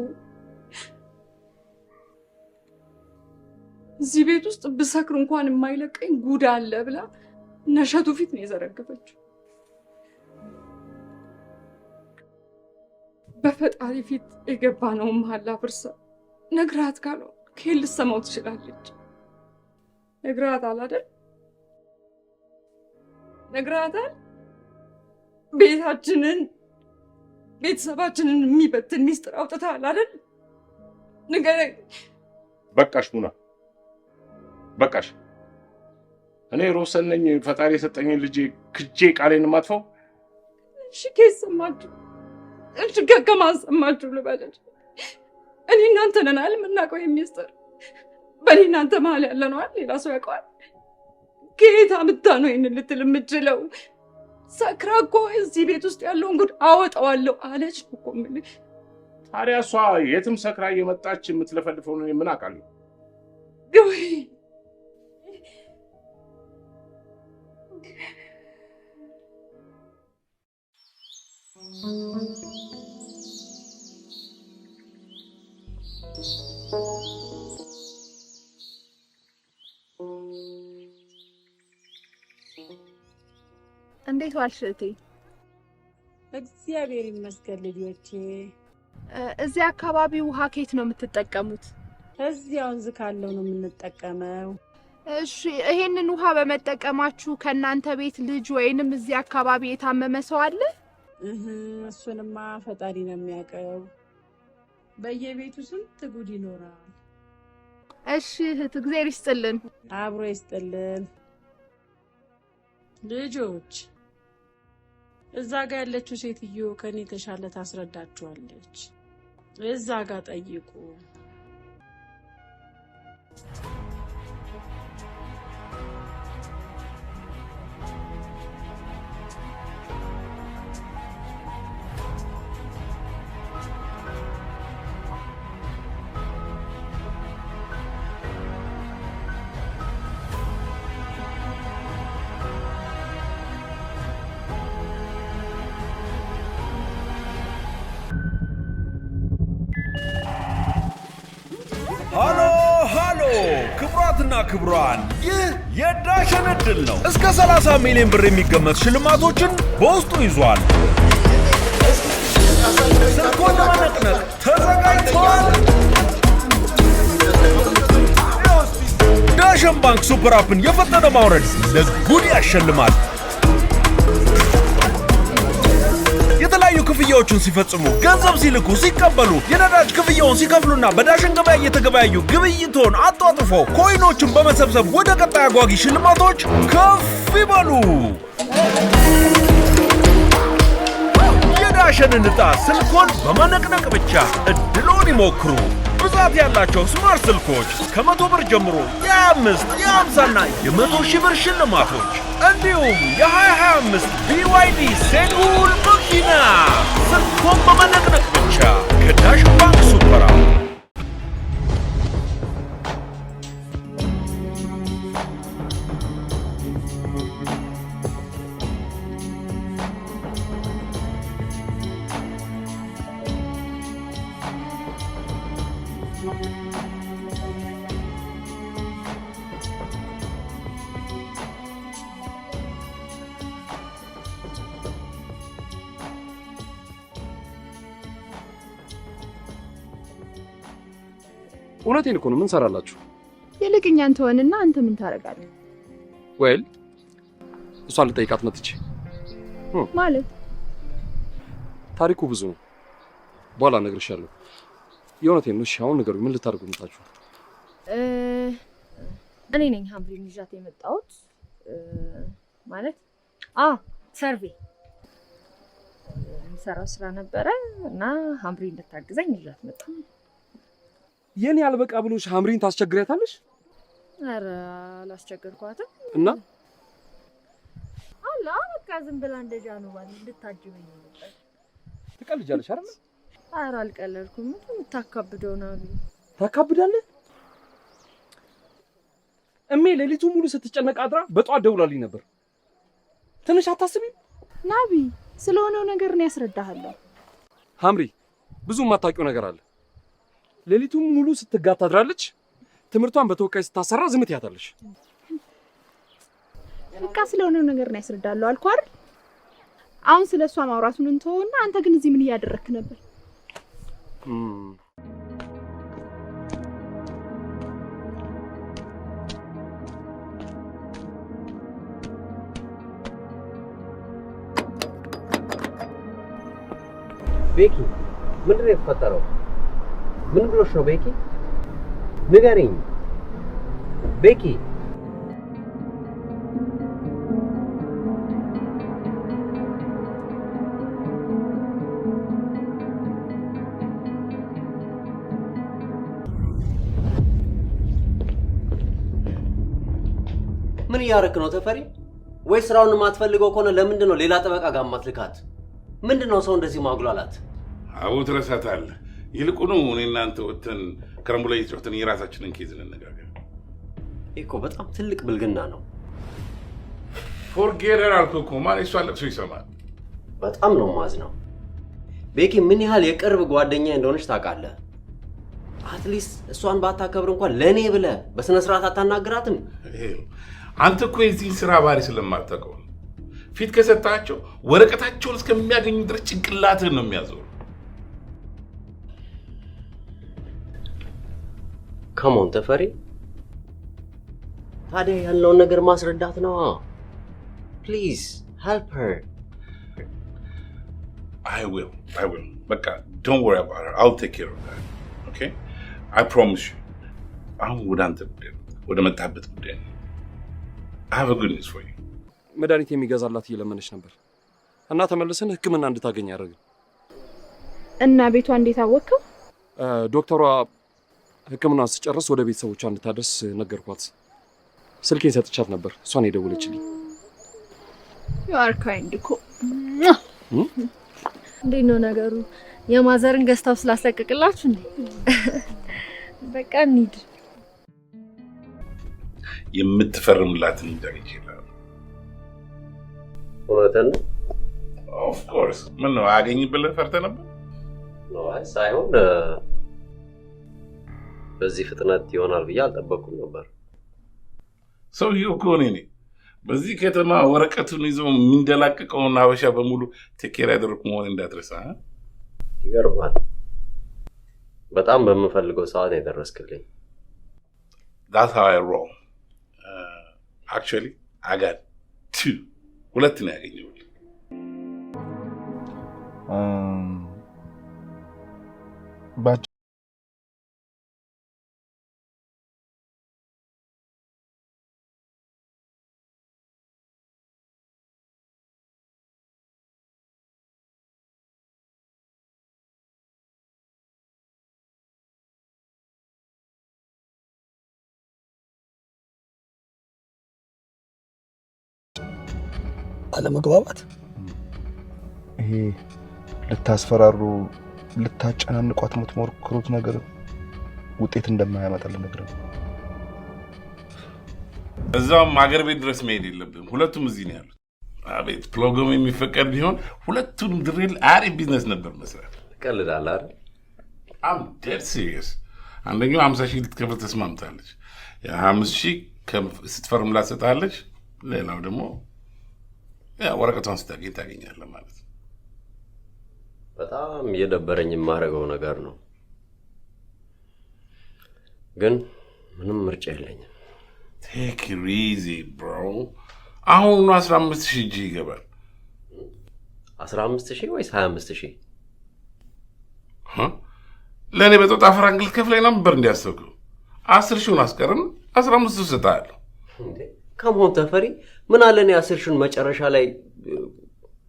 Speaker 11: እዚህ ቤት ውስጥ ብሰክር እንኳን የማይለቀኝ ጉድ አለ ብላ ነሸቱ ፊት ነው የዘረገፈችው። በፈጣሪ ፊት የገባነውን መሐላ ፍርሳ ነግራት ካልሆነ ከየት ልትሰማው ትችላለች? ነግራታል አይደል? ነግራታል። ቤታችንን ቤተሰባችንን የሚበትን ሚስጥር አውጥታል አይደል? ንገረኝ።
Speaker 13: በቃሽ ሙና በቃሽ። እኔ ሮሰን ነኝ ፈጣሪ የሰጠኝን ልጅ ክጄ ቃሌን ማጥፋው?
Speaker 11: እሺ ከየት ሰማችሁ? እሺ ከማን ሰማችሁ ልበልሽ? እኔ እናንተ ነን አይደል የምናውቀው የሚስጥር? በእኔ እናንተ መሀል ያለ ነው አይደል? ሌላ ሰው ያውቀዋል? ከየት አምጥታ ነው ይሄንን ልትል የምትችለው? ሰክራ እኮ እዚህ ቤት ውስጥ ያለውን ጉድ አወጣዋለሁ አለች እኮ የምልሽ።
Speaker 13: ታዲያ እሷ የትም ሰክራ እየመጣች የምትለፈልፈው ነው ምን አውቃለሁ?
Speaker 11: ግዊ
Speaker 3: እንዴት ዋልሽ እህቴ?
Speaker 19: እግዚአብሔር ይመስገን ልጆቼ።
Speaker 3: እዚህ አካባቢ ውሃ ከየት ነው የምትጠቀሙት?
Speaker 19: እዚህ ወንዝ ካለው ነው የምንጠቀመው።
Speaker 3: እሺ ይሄንን ውሃ በመጠቀማችሁ ከናንተ ቤት ልጅ ወይንም እዚህ አካባቢ የታመመ ሰው አለ?
Speaker 19: እሱንማ ፈጣሪ ነው የሚያውቀው። በየቤቱ ስንት ጉድ ይኖራል።
Speaker 3: እሺ እህት እግዚአብሔር ይስጥልን።
Speaker 19: አብሮ ይስጥልን። ልጆች እዛ ጋር ያለችው ሴትዮ ከኔ ተሻለ ታስረዳችኋለች። እዛ ጋር ጠይቁ።
Speaker 6: ሃሎ ሃሎ! ክቡራትና ክቡራን፣ ይህ የዳሸን ዕድል ነው። እስከ 30 ሚሊዮን ብር የሚገመት ሽልማቶችን በውስጡ ይዟል። ስልኮን ለመነቅነቅ ተዘጋጅተዋል? ዳሸን ባንክ ሱፐር አፕን የፈጠነ ማውረድ ለጉድ ያሸልማል። የተለያዩ ክፍያዎችን ሲፈጽሙ፣ ገንዘብ ሲልኩ፣ ሲቀበሉ፣ የነዳጅ ክፍያውን ሲከፍሉና በዳሽን ገበያ እየተገበያዩ ግብይቶን አጧጥፎ ኮይኖችን በመሰብሰብ ወደ ቀጣይ አጓጊ ሽልማቶች ከፍ ይበሉ። የዳሽንን ዕጣ ስልኮን በመነቅነቅ ብቻ እድሎን ይሞክሩ። ብዛት ያላቸው ስማርት ስልኮች ከ100 ብር ጀምሮ የ25 የ50ና የ100,000 ብር ሽልማቶች እንዲሁም የ2025 BYD ሴጉል መኪና ስልኮን በመነቅነቅ ብቻ ከዳሽን ባንክ ሱፐር አፕ።
Speaker 9: እውነቴን እኮ ነው። ምን ሰራላችሁ?
Speaker 3: ይልቅ እኛን ተወንና አንተ ምን ታረጋለህ?
Speaker 9: ወይል እሷን ልጠይቃት መጥቼ
Speaker 3: ማለት
Speaker 9: ታሪኩ ብዙ ነው። በኋላ እነግርሻለሁ። የእውነቴን ነው። እሺ አሁን ንገሩኝ፣ ምን ልታደርጉ መጣችሁ?
Speaker 20: እኔ ነኝ ሀምሪን ይዣት የመጣሁት። ማለት ሰርቬ የምሰራው ስራ ነበረ እና ሀምሪ እንድታግዘኝ ይዣት መጣሁ።
Speaker 9: የኔ አልበቃ ብሎሽ ሀምሪን ታስቸግሪያታለሽ?
Speaker 20: ኧረ አላስቸገርኳትም።
Speaker 9: እና
Speaker 20: አላ በቃ ዝም ብላ እንደጃ ነው ባል እንድታጅበኝ ነበር።
Speaker 9: ትቀልጃለሽ አይደል?
Speaker 20: ኧረ አልቀለድኩም። የምታካብደው ነው።
Speaker 9: ታካብዳለህ? እሜ ሌሊቱ ሙሉ ስትጨነቅ አድራ በጧት ደውላልኝ ነበር። ትንሽ አታስቢም?
Speaker 3: ናቢ ስለሆነው ነገር ነው ያስረዳሃለሁ።
Speaker 9: ሀምሪ ብዙ የማታውቂው ነገር አለ። ሌሊቱን ሙሉ ስትጋት አድራለች። ትምህርቷን በተወካይ ስታሰራ ዝም ትያታለሽ።
Speaker 3: በቃ ስለሆነው ነገር ነው ያስረዳሃለሁ አልኩ አይደል? አሁን ስለሷ ማውራቱን እንተውና አንተ ግን እዚህ ምን እያደረክ ነበር?
Speaker 14: ቤኪ ምንድን ነው የተፈጠረው? ምን ብሎሽ ነው ቤኪ? ንገሪኝ ቤኪ።
Speaker 21: ምን እያደረክ ነው ተፈሪ? ወይ ስራውን የማትፈልገው ከሆነ ለምንድን ነው ሌላ ጠበቃ ጋር ማትልካት? ምንድን ነው ሰው እንደዚህ ማጉላላት?
Speaker 13: አዎ ትረሳታለህ። ይልቁኑ እኔ እናንተ ወተን ከረምቡላ እየተጫወትን የራሳችንን ኬዝ እንነጋገር።
Speaker 21: እኮ በጣም ትልቅ ብልግና ነው።
Speaker 13: ፎርጌረር አልኩህ እኮ ማን እሷ ለቅሶ ይሰማል።
Speaker 21: በጣም ነው ማዝነው። ቤኪ ምን ያህል የቅርብ ጓደኛ እንደሆነች ታውቃለህ? አትሊስት እሷን ባታከብር እንኳን ለኔ ብለህ በስነ ስርዓት አታናግራትም?
Speaker 13: አንተ እኮ የዚህን ስራ ባህሪ ስለማታውቀው ፊት ከሰጣቸው ወረቀታቸውን እስከሚያገኙ ድረስ ጭንቅላትህን ነው የሚያዘው።
Speaker 21: ካሞን ተፈሪ፣ ታዲያ ያለውን ነገር ማስረዳት ነው። ፕሊዝ ሄልፕ ሄር።
Speaker 13: I will. በቃ don't worry about her. I'll take care of that. Okay? I promise you. አሁን ወደ አንተ ጉዳይ ወደ መጣበት ጉዳይ ነው። I have a good news for you.
Speaker 9: መድኃኒት የሚገዛላት እየለመነች ነበር እና ተመልሰን ሕክምና እንድታገኝ ያደረግን።
Speaker 3: እና ቤቷ እንዴት አወቀው?
Speaker 9: ዶክተሯ ሕክምና ስጨርስ ወደ ቤተሰቦቿ እንድታደርስ ነገርኳት። ስልኬን ሰጥቻት ነበር፣ እሷን የደወለችልኝ።
Speaker 20: You are kind እኮ። እንዴት ነው ነገሩ? የማዘርን ገዝታው ስላስለቀቅላችሁ እንዴ? በቃ እንሂድ።
Speaker 13: የምትፈርምላትን እንዳገኝ ይችላል።
Speaker 14: እውነትን ነው?
Speaker 13: ኦፍ ኮርስ። ምን ነው አገኝ ብለህ ፈርተህ ነበር?
Speaker 14: ነው ሳይሆን በዚህ ፍጥነት ይሆናል ብዬ አልጠበቅኩም ነበር።
Speaker 13: ሰውዬው እኮ እኔ ነኝ። በዚህ ከተማ ወረቀቱን ይዞ የሚንደላቀቀውን ሀበሻ በሙሉ ቴኬር ያደረኩ መሆን እንዳትረሳ።
Speaker 14: ይገርማል። በጣም በምፈልገው ሰዓት የደረስክልኝ።
Speaker 13: That's how I roll. Actually, I got 2. ሁለት ነው ያገኘሁት።
Speaker 4: አለመግባባት ይሄ ልታስፈራሩ ልታጨናንቋት የምትሞክሩት ነገር ውጤት እንደማያመጣልን ነገር ነው።
Speaker 13: እዛም ሀገር ቤት ድረስ መሄድ የለብንም። ሁለቱም እዚህ ነው ያሉት። አቤት ፕሮግራም የሚፈቀድ ቢሆን ሁለቱንም ድሬል አሪፍ ቢዝነስ ነበር መስራት።
Speaker 14: ትቀልዳለህ አይደል?
Speaker 13: I'm dead serious. አንደኛው 50,000 ልትከፍል ተስማምታለች። ያ50,000 ስትፈርምላት ሰጣለች። ሌላው ደግሞ ወረቀቷን ስታገኝ ታገኛለህ ማለት ነው።
Speaker 14: በጣም እየደበረኝ የማደርገው ነገር ነው፣ ግን ምንም ምርጫ የለኝም።
Speaker 13: ቴክ ኢት ኢዚ ብሮ። አሁን 15,000 እጅ ይገባል።
Speaker 14: 15,000 ወይስ 25,000?
Speaker 13: ለእኔ በጦጣ ፍራንክ ልትከፍለኝ ነበር እንዲያሰብከው 10 ሺውን አስቀርም 15 እሰጥሃለሁ።
Speaker 21: ከመሆን ተፈሪ ምን አለ እኔ 10 ሺውን መጨረሻ ላይ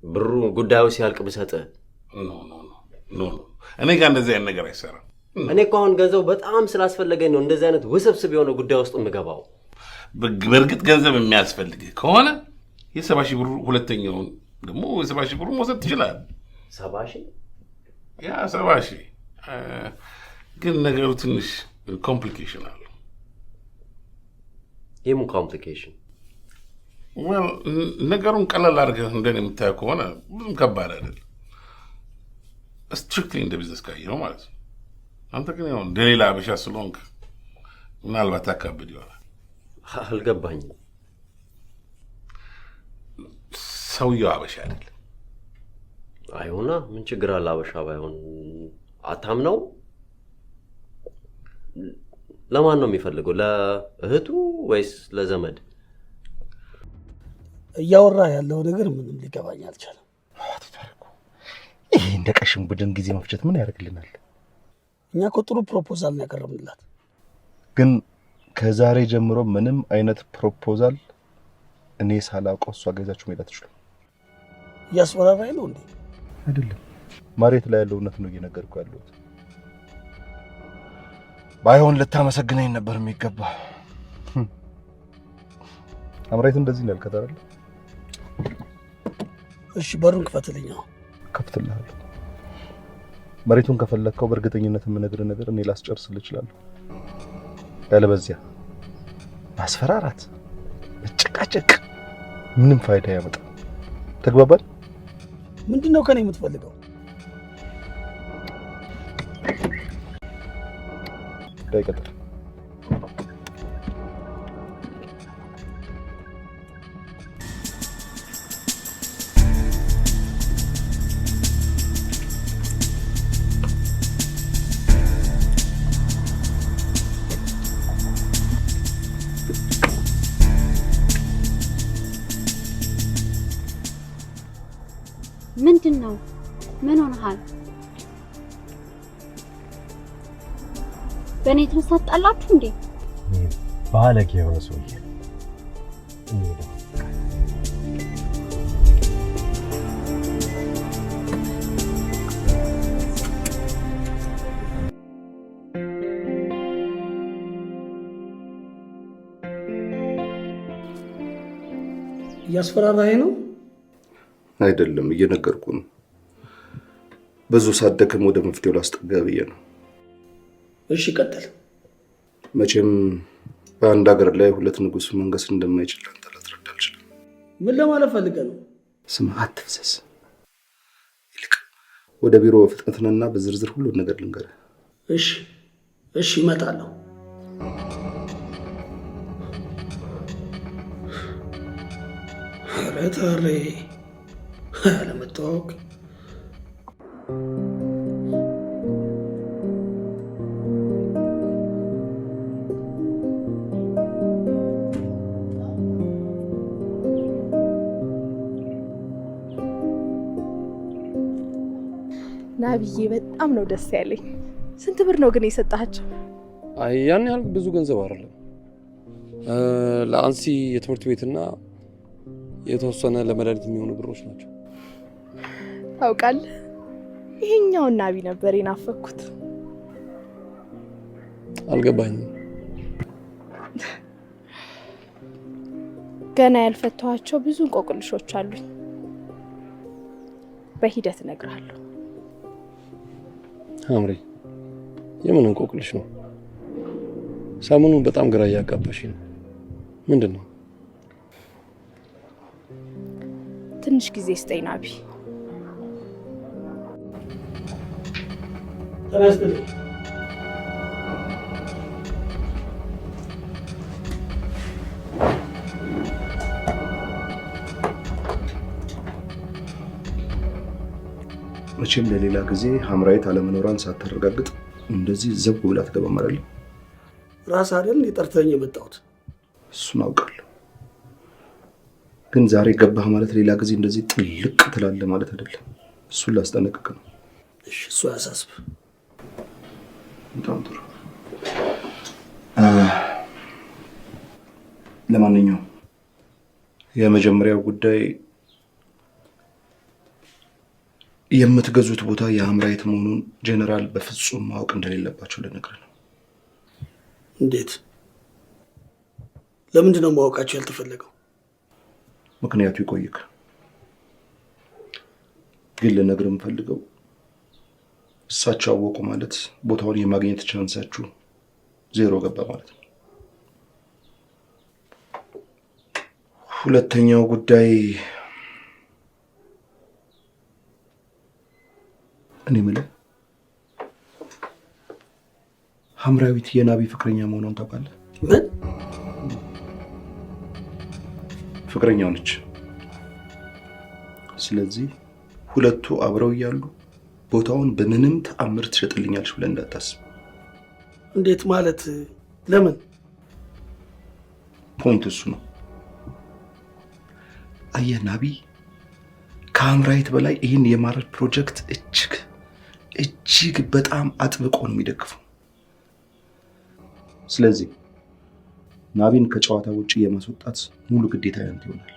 Speaker 21: ብሩ ጉዳዩ ሲያልቅ ብሰጥህ?
Speaker 13: ኖ እኔ ጋር እንደዚህ አይነት ነገር አይሰራም።
Speaker 21: እኔ እኮ አሁን ገንዘብ በጣም ስላስፈለገኝ ነው እንደዚህ አይነት ውስብስብ የሆነ ጉዳይ ውስጥ የምገባው።
Speaker 13: በእርግጥ ገንዘብ የሚያስፈልግህ ከሆነ የ70 ሺህ ብሩ ሁለተኛውን ደግሞ የ70 ሺህ ብሩ መውሰድ ትችላለህ።
Speaker 21: 70 ሺህ?
Speaker 13: ያ 70 ሺህ ግን ነገሩ ትንሽ ኮምፕሊኬሽን አለው።
Speaker 21: የምን ኮምፕሊኬሽን?
Speaker 13: ነገሩን ቀለል አድርገህ እንደኔ የምታየው ከሆነ ብዙም ከባድ አይደለም። ስትሪክትሊ እንደ ቢዝነስ ካየኸው ማለት ነው። አንተ ግን ያው እንደ ሌላ አበሻ ስለሆንክ ምናልባት አካብድ ይሆናል።
Speaker 21: አልገባኝም።
Speaker 13: ሰውየው አበሻ አይደለም።
Speaker 21: አይሆና ምን ችግር አለ አበሻ ባይሆን? አታምነው? ለማን ነው የሚፈልገው? ለእህቱ ወይስ ለዘመድ?
Speaker 2: እያወራ ያለው ነገር ምንም ሊገባኝ አልቻለም።
Speaker 1: ይሄ እንደ ቀሽም ቡድን ጊዜ መፍጀት ምን ያደርግልናል?
Speaker 2: እኛ እኮ ጥሩ ፕሮፖዛል ነው ያቀረብንላት።
Speaker 1: ግን ከዛሬ ጀምሮ ምንም አይነት ፕሮፖዛል እኔ ሳላውቀው እሷ ጋር ይዛችሁ መሄድ አትችሉም።
Speaker 2: እያስፈራራኝ ነው እንዴ?
Speaker 1: አይደለም፣ መሬት ላይ ያለው እውነት ነው እየነገርኩ ያለሁት። ባይሆን ልታመሰግነኝ ነበር የሚገባ። አምራይት እንደዚህ ነው ያልከት አይደል?
Speaker 2: እሺ በሩን ክፈትልኝ።
Speaker 1: ከፍትልሃለሁ። መሬቱን ከፈለከው በእርግጠኝነት የምነግርህ ነገር እኔ ላስጨርስልህ እችላለሁ። ያለበዚያ ማስፈራራት፣ መጨቃጨቅ ምንም ፋይዳ ያመጣል። ተግባባል?
Speaker 2: ምንድነው ከኔ የምትፈልገው?
Speaker 1: ዳይቀጥል
Speaker 15: ምንድነው? ምን ሆነሃል? በእኔ የተነሳ ተጣላችሁ እንዴ?
Speaker 14: ባለጌ የሆነ ሰውዬ
Speaker 2: እያስፈራራኸኝ ነው?
Speaker 1: አይደለም፣ እየነገርኩ ነው። ብዙ ሳደክም ወደ መፍትሄው ላስጠጋ ብዬ ነው።
Speaker 2: እሺ ቀጥል።
Speaker 1: መቼም በአንድ ሀገር ላይ ሁለት ንጉስ መንገስ እንደማይችል አንተ ልትረዳ አልችልም።
Speaker 2: ምን ለማለት ፈልገህ ነው?
Speaker 1: ስማ፣ አትፍሰስ። ይልቅ ወደ ቢሮ በፍጥነትና በዝርዝር ሁሉን ነገር ልንገርህ።
Speaker 2: እሺ እመጣለሁ። ኧረ ታሬ አለመታወቅ
Speaker 3: ናብዬ በጣም ነው ደስ ያለኝ። ስንት ብር ነው ግን የሰጣቸው?
Speaker 9: አይ ያን ያህል ብዙ ገንዘብ አይደለም። ለአንሲ የትምህርት ቤትና የተወሰነ ለመድኃኒት የሚሆኑ ብሮች ናቸው።
Speaker 3: ታውቃለህ፣ ይሄኛውን ናቢ ነበር የናፈኩት።
Speaker 9: አልገባኝም።
Speaker 3: ገና ያልፈታኋቸው ብዙ እንቆቅልሾች አሉኝ። በሂደት እነግርሃለሁ።
Speaker 9: አምሬ፣ የምን እንቆቅልሽ ነው? ሰሞኑን በጣም ግራ እያጋባሽ ነው። ምንድን ነው?
Speaker 3: ትንሽ ጊዜ ስጠኝ ናቢ።
Speaker 2: ተነስተህ
Speaker 1: መቼም ለሌላ ጊዜ ሐምራዊት አለመኖሯን ሳታረጋግጥ እንደዚህ ዘብ ብላ አትገባም አይደል?
Speaker 2: ራስ አይደል የጠርተኝ የመጣሁት?
Speaker 1: እሱን አውቃለሁ። ግን ዛሬ ገባህ ማለት ሌላ ጊዜ እንደዚህ ጥልቅ ትላለህ ማለት አይደለም። እሱን ላስጠነቅቅ ነው።
Speaker 2: እሺ፣ እሱ አያሳስብ።
Speaker 1: በጣም ጥሩ። ለማንኛውም የመጀመሪያው ጉዳይ የምትገዙት ቦታ የሀምራዊት መሆኑን ጄኔራል በፍጹም ማወቅ እንደሌለባቸው ልነግርህ ነው።
Speaker 2: እንዴት? ለምንድን ነው ማወቃቸው ያልተፈለገው?
Speaker 1: ምክንያቱ ይቆይክ። ግን ልነግርህ የምፈልገው እሳቸው አወቁ ማለት ቦታውን የማግኘት ቻንሳችሁ ዜሮ ገባ ማለት ነው። ሁለተኛው ጉዳይ እኔ የምልህ ሀምራዊት የናቢ ፍቅረኛ መሆኗን ታውቃለህ?
Speaker 2: ምን?
Speaker 1: ፍቅረኛው ነች። ስለዚህ ሁለቱ አብረው እያሉ ቦታውን በምንም ተአምር ትሸጥልኛለች ብለህ እንዳታስብ።
Speaker 2: እንዴት ማለት? ለምን?
Speaker 1: ፖይንት እሱ ነው። አየህ ናቢ ከሀምራዊት በላይ ይህን የማረድ ፕሮጀክት እጅግ በጣም አጥብቆ ነው የሚደግፈው። ስለዚህ ናቢን ከጨዋታ ውጭ የማስወጣት ሙሉ ግዴታ ያንተ ይሆናል።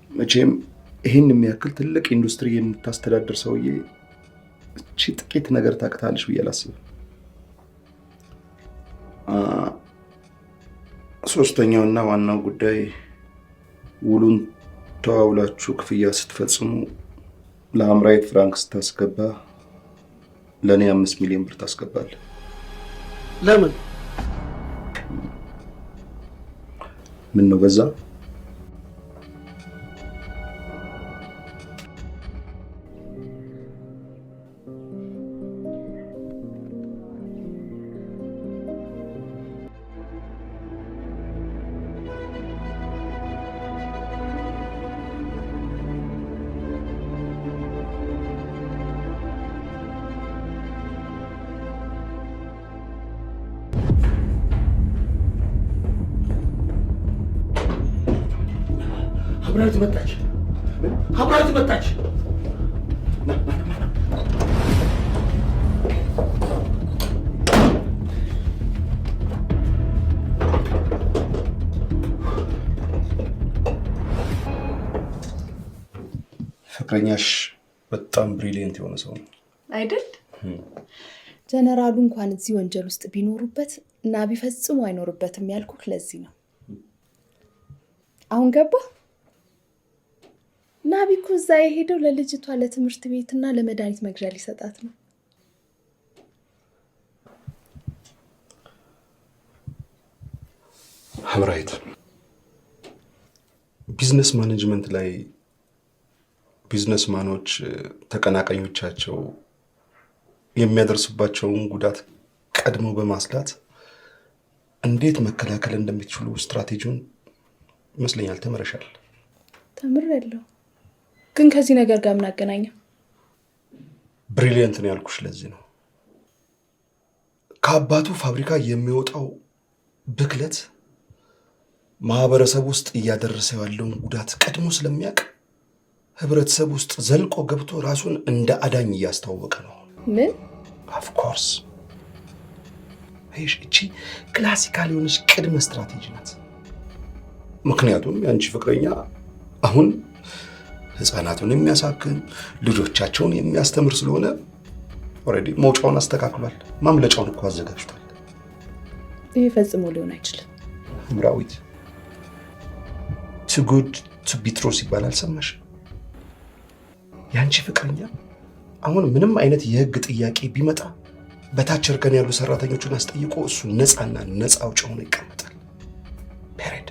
Speaker 1: መቼም ይህን የሚያክል ትልቅ ኢንዱስትሪ የምታስተዳድር ሰውዬ እቺ ጥቂት ነገር ታቅታለች ብዬ አላስብም። ሶስተኛውና ዋናው ጉዳይ ውሉን ተዋውላችሁ ክፍያ ስትፈጽሙ ለሀምራዊት ፍራንክ ስታስገባ ለእኔ 5 ሚሊዮን ብር ታስገባለህ።
Speaker 2: ለምን?
Speaker 1: ምን ነው በዛ?
Speaker 2: ሀምራዊት መጣች! ሀምራዊት መጣች!
Speaker 1: ፍቅረኛሽ በጣም ብሪሊየንት የሆነ ሰው ነው
Speaker 3: አይደል? ጀነራሉ እንኳን እዚህ ወንጀል ውስጥ ቢኖሩበት ናቢ ፈጽሞ አይኖርበትም ያልኩህ ለዚህ ነው። አሁን ገባ? ናቢ እኮ እዛ የሄደው ለልጅቷ ለትምህርት ቤትና ለመድኃኒት መግዣ ሊሰጣት ነው።
Speaker 1: ሀምራዊት ቢዝነስ ማኔጅመንት ላይ ቢዝነስማኖች ተቀናቃኞቻቸው የሚያደርሱባቸውን ጉዳት ቀድሞ በማስላት እንዴት መከላከል እንደሚችሉ ስትራቴጂውን ይመስለኛል ተመረሻል።
Speaker 3: ተምሬያለሁ፣ ግን ከዚህ ነገር ጋር ምን አገናኘው?
Speaker 1: ብሪሊየንት ነው ያልኩሽ ለዚህ ነው። ከአባቱ ፋብሪካ የሚወጣው ብክለት ማህበረሰብ ውስጥ እያደረሰ ያለውን ጉዳት ቀድሞ ስለሚያውቅ ህብረተሰብ ውስጥ ዘልቆ ገብቶ ራሱን እንደ አዳኝ እያስተዋወቀ ነው።
Speaker 3: ምን?
Speaker 1: ኦፍ ኮርስ እቺ ክላሲካል የሆነች ቅድመ ስትራቴጂ ናት። ምክንያቱም የአንቺ ፍቅረኛ አሁን ህፃናቱን የሚያሳክም ልጆቻቸውን የሚያስተምር ስለሆነ ኦልሬዲ መውጫውን አስተካክሏል። ማምለጫውን እኮ አዘጋጅቷል።
Speaker 3: ይሄ ፈጽሞ ሊሆን አይችልም።
Speaker 1: ሀምራዊት too good to be true ሲባል አልሰማሽ? የአንቺ ፍቅረኛ አሁን ምንም አይነት የህግ ጥያቄ ቢመጣ በታች እርከን ያሉ ሰራተኞቹን አስጠይቆ እሱ ነፃና ነፃ አውጪ ሆኖ ይቀመጣል። ፔሬድ።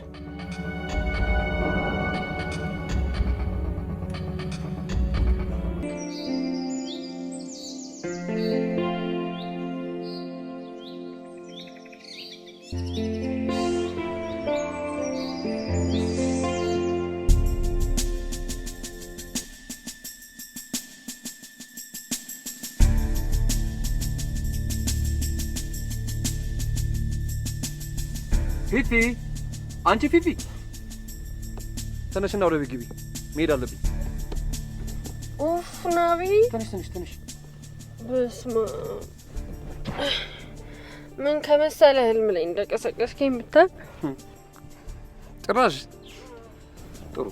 Speaker 9: ፊፊ፣ አንቺ ፊፊ ተነሽና ወደ ቤት ግቢ፣ መሄድ አለብኝ።
Speaker 18: ኡፍ ናቢ፣
Speaker 9: ተነሽ ተነሽ ተነሽ።
Speaker 18: በስመ አብ ምን ከመሰለ ህልም ላይ እንደቀሰቀስከኝ ብታይ።
Speaker 9: ጭራሽ ጥሩ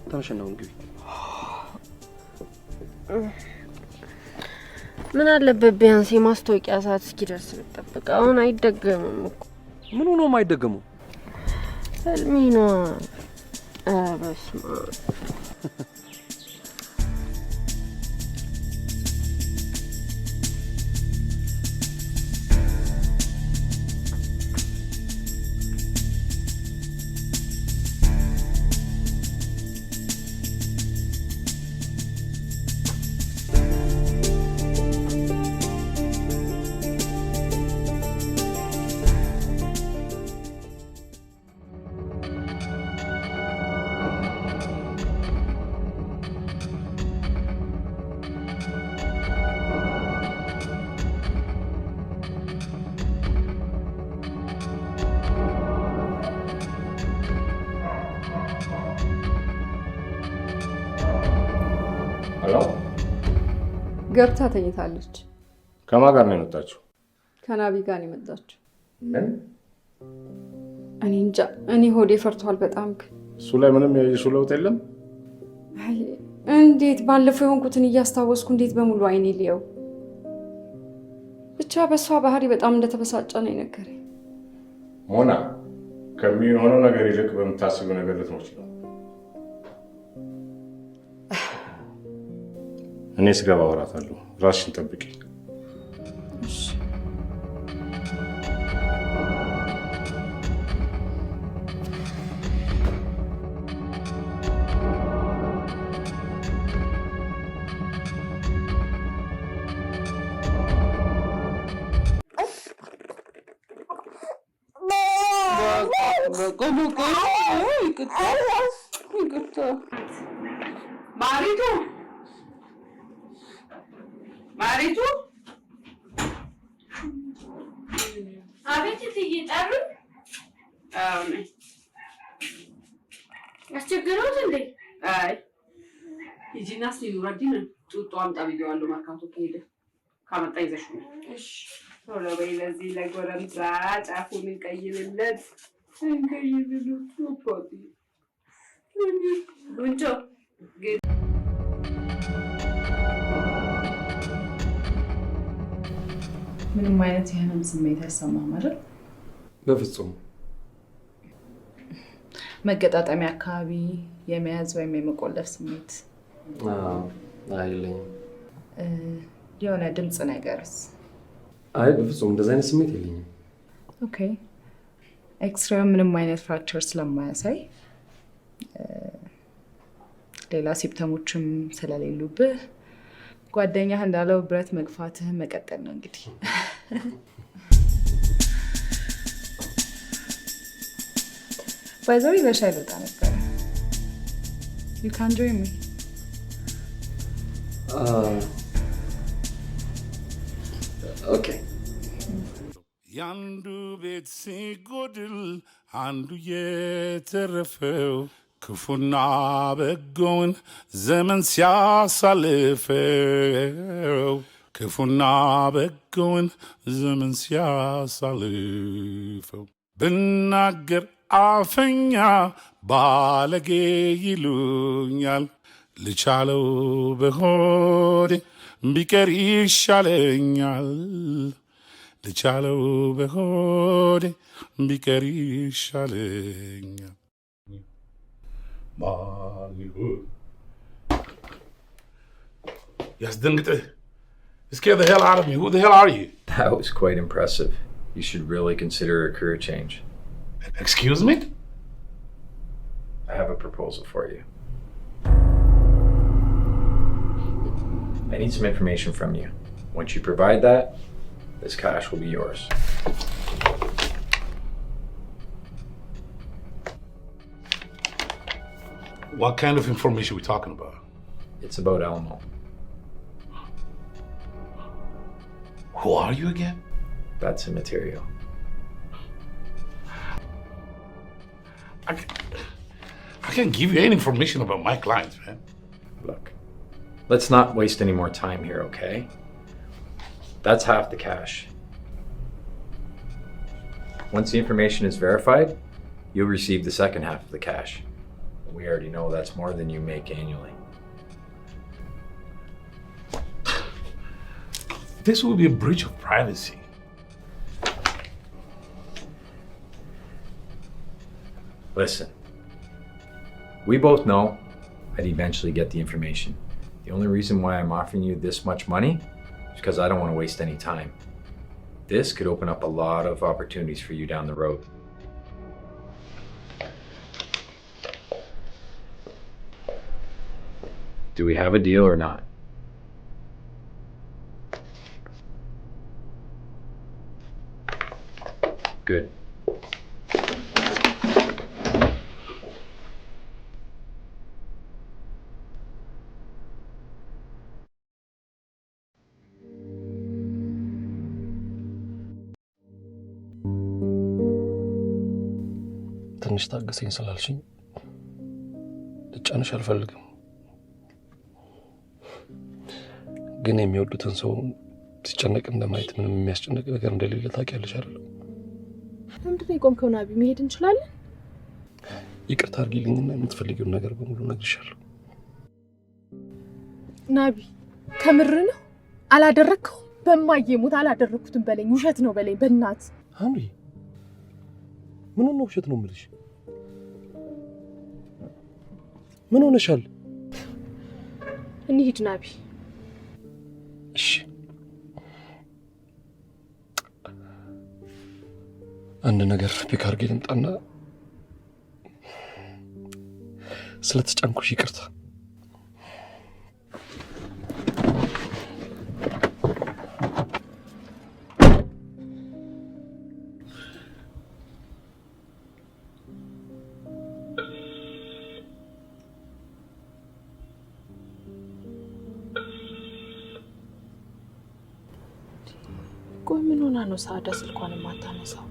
Speaker 9: ተነሽናው እንግዲህ
Speaker 18: ምን አለበት ቢያንስ የማስታወቂያ ሰዓት እስኪደርስ ብጠብቅ። አሁን አይደገምም እኮ።
Speaker 9: ምን ሆኖ የማይደገመው?
Speaker 18: ህልሜ ነው። በስመ አብ
Speaker 11: ገብታ ተኝታለች።
Speaker 7: ከማን ጋር ነው የመጣችው?
Speaker 11: ከናቢ ጋር ነው የመጣችው።
Speaker 7: ምን?
Speaker 11: እኔ እንጃ። እኔ ሆዴ ፈርቷል በጣም።
Speaker 7: እሱ ላይ ምንም ያየሽው ለውጥ የለም?
Speaker 11: እንዴት ባለፈው የሆንኩትን እያስታወስኩ እንዴት በሙሉ አይኔ ሊየው። ብቻ በሷ ባህሪ በጣም እንደተበሳጨ ነው የነገረኝ።
Speaker 7: ሞና ከሚሆነው ነገር ይልቅ በምታስቢው ነገር ልትሞች ነው። እኔ ስገባ አወራታለሁ። ራስሽን ጠብቂ።
Speaker 11: እሺ።
Speaker 8: ማሪቱ ማሪቱ፣
Speaker 19: አቤት እትዬ ጠሩ?
Speaker 8: አዎ ነኝ።
Speaker 19: አስቸገረውት እንዴ?
Speaker 8: አይ ሂጂና እስኪ ኑረዲን ጡጦ አምጣ ብዬዋለሁ። መርካቶ ከሄደ ካመጣ ይዘሽ ነው። እሺ ቶሎ በይ። ለዚህ ለጎረምሳ ጫፉን እንቀይርለት ፖቲ ጉንጮ ግን ምንም አይነት የህመም ስሜት አይሰማም አይደል?
Speaker 9: በፍጹም።
Speaker 8: መገጣጠሚያ አካባቢ የመያዝ ወይም የመቆለፍ ስሜት
Speaker 9: አይለኝም።
Speaker 8: የሆነ ድምፅ ነገርስ?
Speaker 9: አይ በፍጹም እንደዛ አይነት ስሜት የለኝም።
Speaker 8: ኦኬ። ኤክስሬው ምንም አይነት ፍራክቸር ስለማያሳይ ሌላ ሲምፕተሞችም ስለሌሉብህ ጓደኛህ እንዳለው ብረት መግፋትህን መቀጠል ነው እንግዲህ። ባይዘው ለሻይ ልወጣ ነበረ። You can join me.
Speaker 9: Okay.
Speaker 13: ያንዱ ቤት ሲጎድል አንዱ የተረፈው ክፉና በጎውን ዘመን ሲያሳልፈው ክፉና በጎውን ዘመን ሲያሳልፈው ብናገር አፈኛ ባለጌ ይሉኛል ልቻለው በሆዴ ቢቀር ይሻለኛል ልቻለው በሆዴ ቢቀር ይሻለኛል።
Speaker 22: Yazdengte. Scared the hell out of me. Who the hell are you?
Speaker 12: That was quite impressive. You should really consider a career change.
Speaker 22: Excuse me?
Speaker 12: I have a proposal for you. I need some information from you. Once you provide that, this cash will be yours.
Speaker 22: What kind of information are we talking about?
Speaker 12: It's about Elmo.
Speaker 22: Who are you again?
Speaker 12: That's immaterial.
Speaker 22: I can't give you any information about my clients, man.
Speaker 12: Look, let's not waste any more time here, okay? That's half the cash. Once the information is verified, you'll receive the second half of the cash. We already know that's more than you make annually.
Speaker 22: This will be a breach of privacy.
Speaker 12: Listen, we both know I'd eventually get the information. The only reason why I'm offering you this much money is because I don't want to waste any time. This could open up a lot of opportunities for you down the road. Do we have a deal or not? Good.
Speaker 4: ትንሽ ታገሰኝ ስላልሽኝ ልጫንሽ አልፈልግም። ግን የሚወዱትን ሰው ሲጨነቅ እንደማየት ምንም የሚያስጨንቅ ነገር እንደሌለ ታውቂያለሽ አይደል?
Speaker 3: ምንድን ነው የቆምከው ናቢ? መሄድ እንችላለን?
Speaker 4: ይቅርታ አድርጊልኝና የምትፈልጊውን ነገር በሙሉ እነግርሻለሁ።
Speaker 3: ናቢ ከምር ነው? አላደረግከው? በማየሙት አላደረኩትም በለኝ። ውሸት ነው በለኝ በእናት
Speaker 4: አምሪ። ምን ነው ውሸት ነው የምልሽ? ምን ሆነሻል?
Speaker 3: እንሂድ ናቢ።
Speaker 4: እሺ አንድ ነገር ፒክ አድርጌ ልምጣና ስለተጨንኩሽ ይቅርታ።
Speaker 3: ቆይ ምን ሆና ነው ሳዳ ስልኳን የማታነሳው?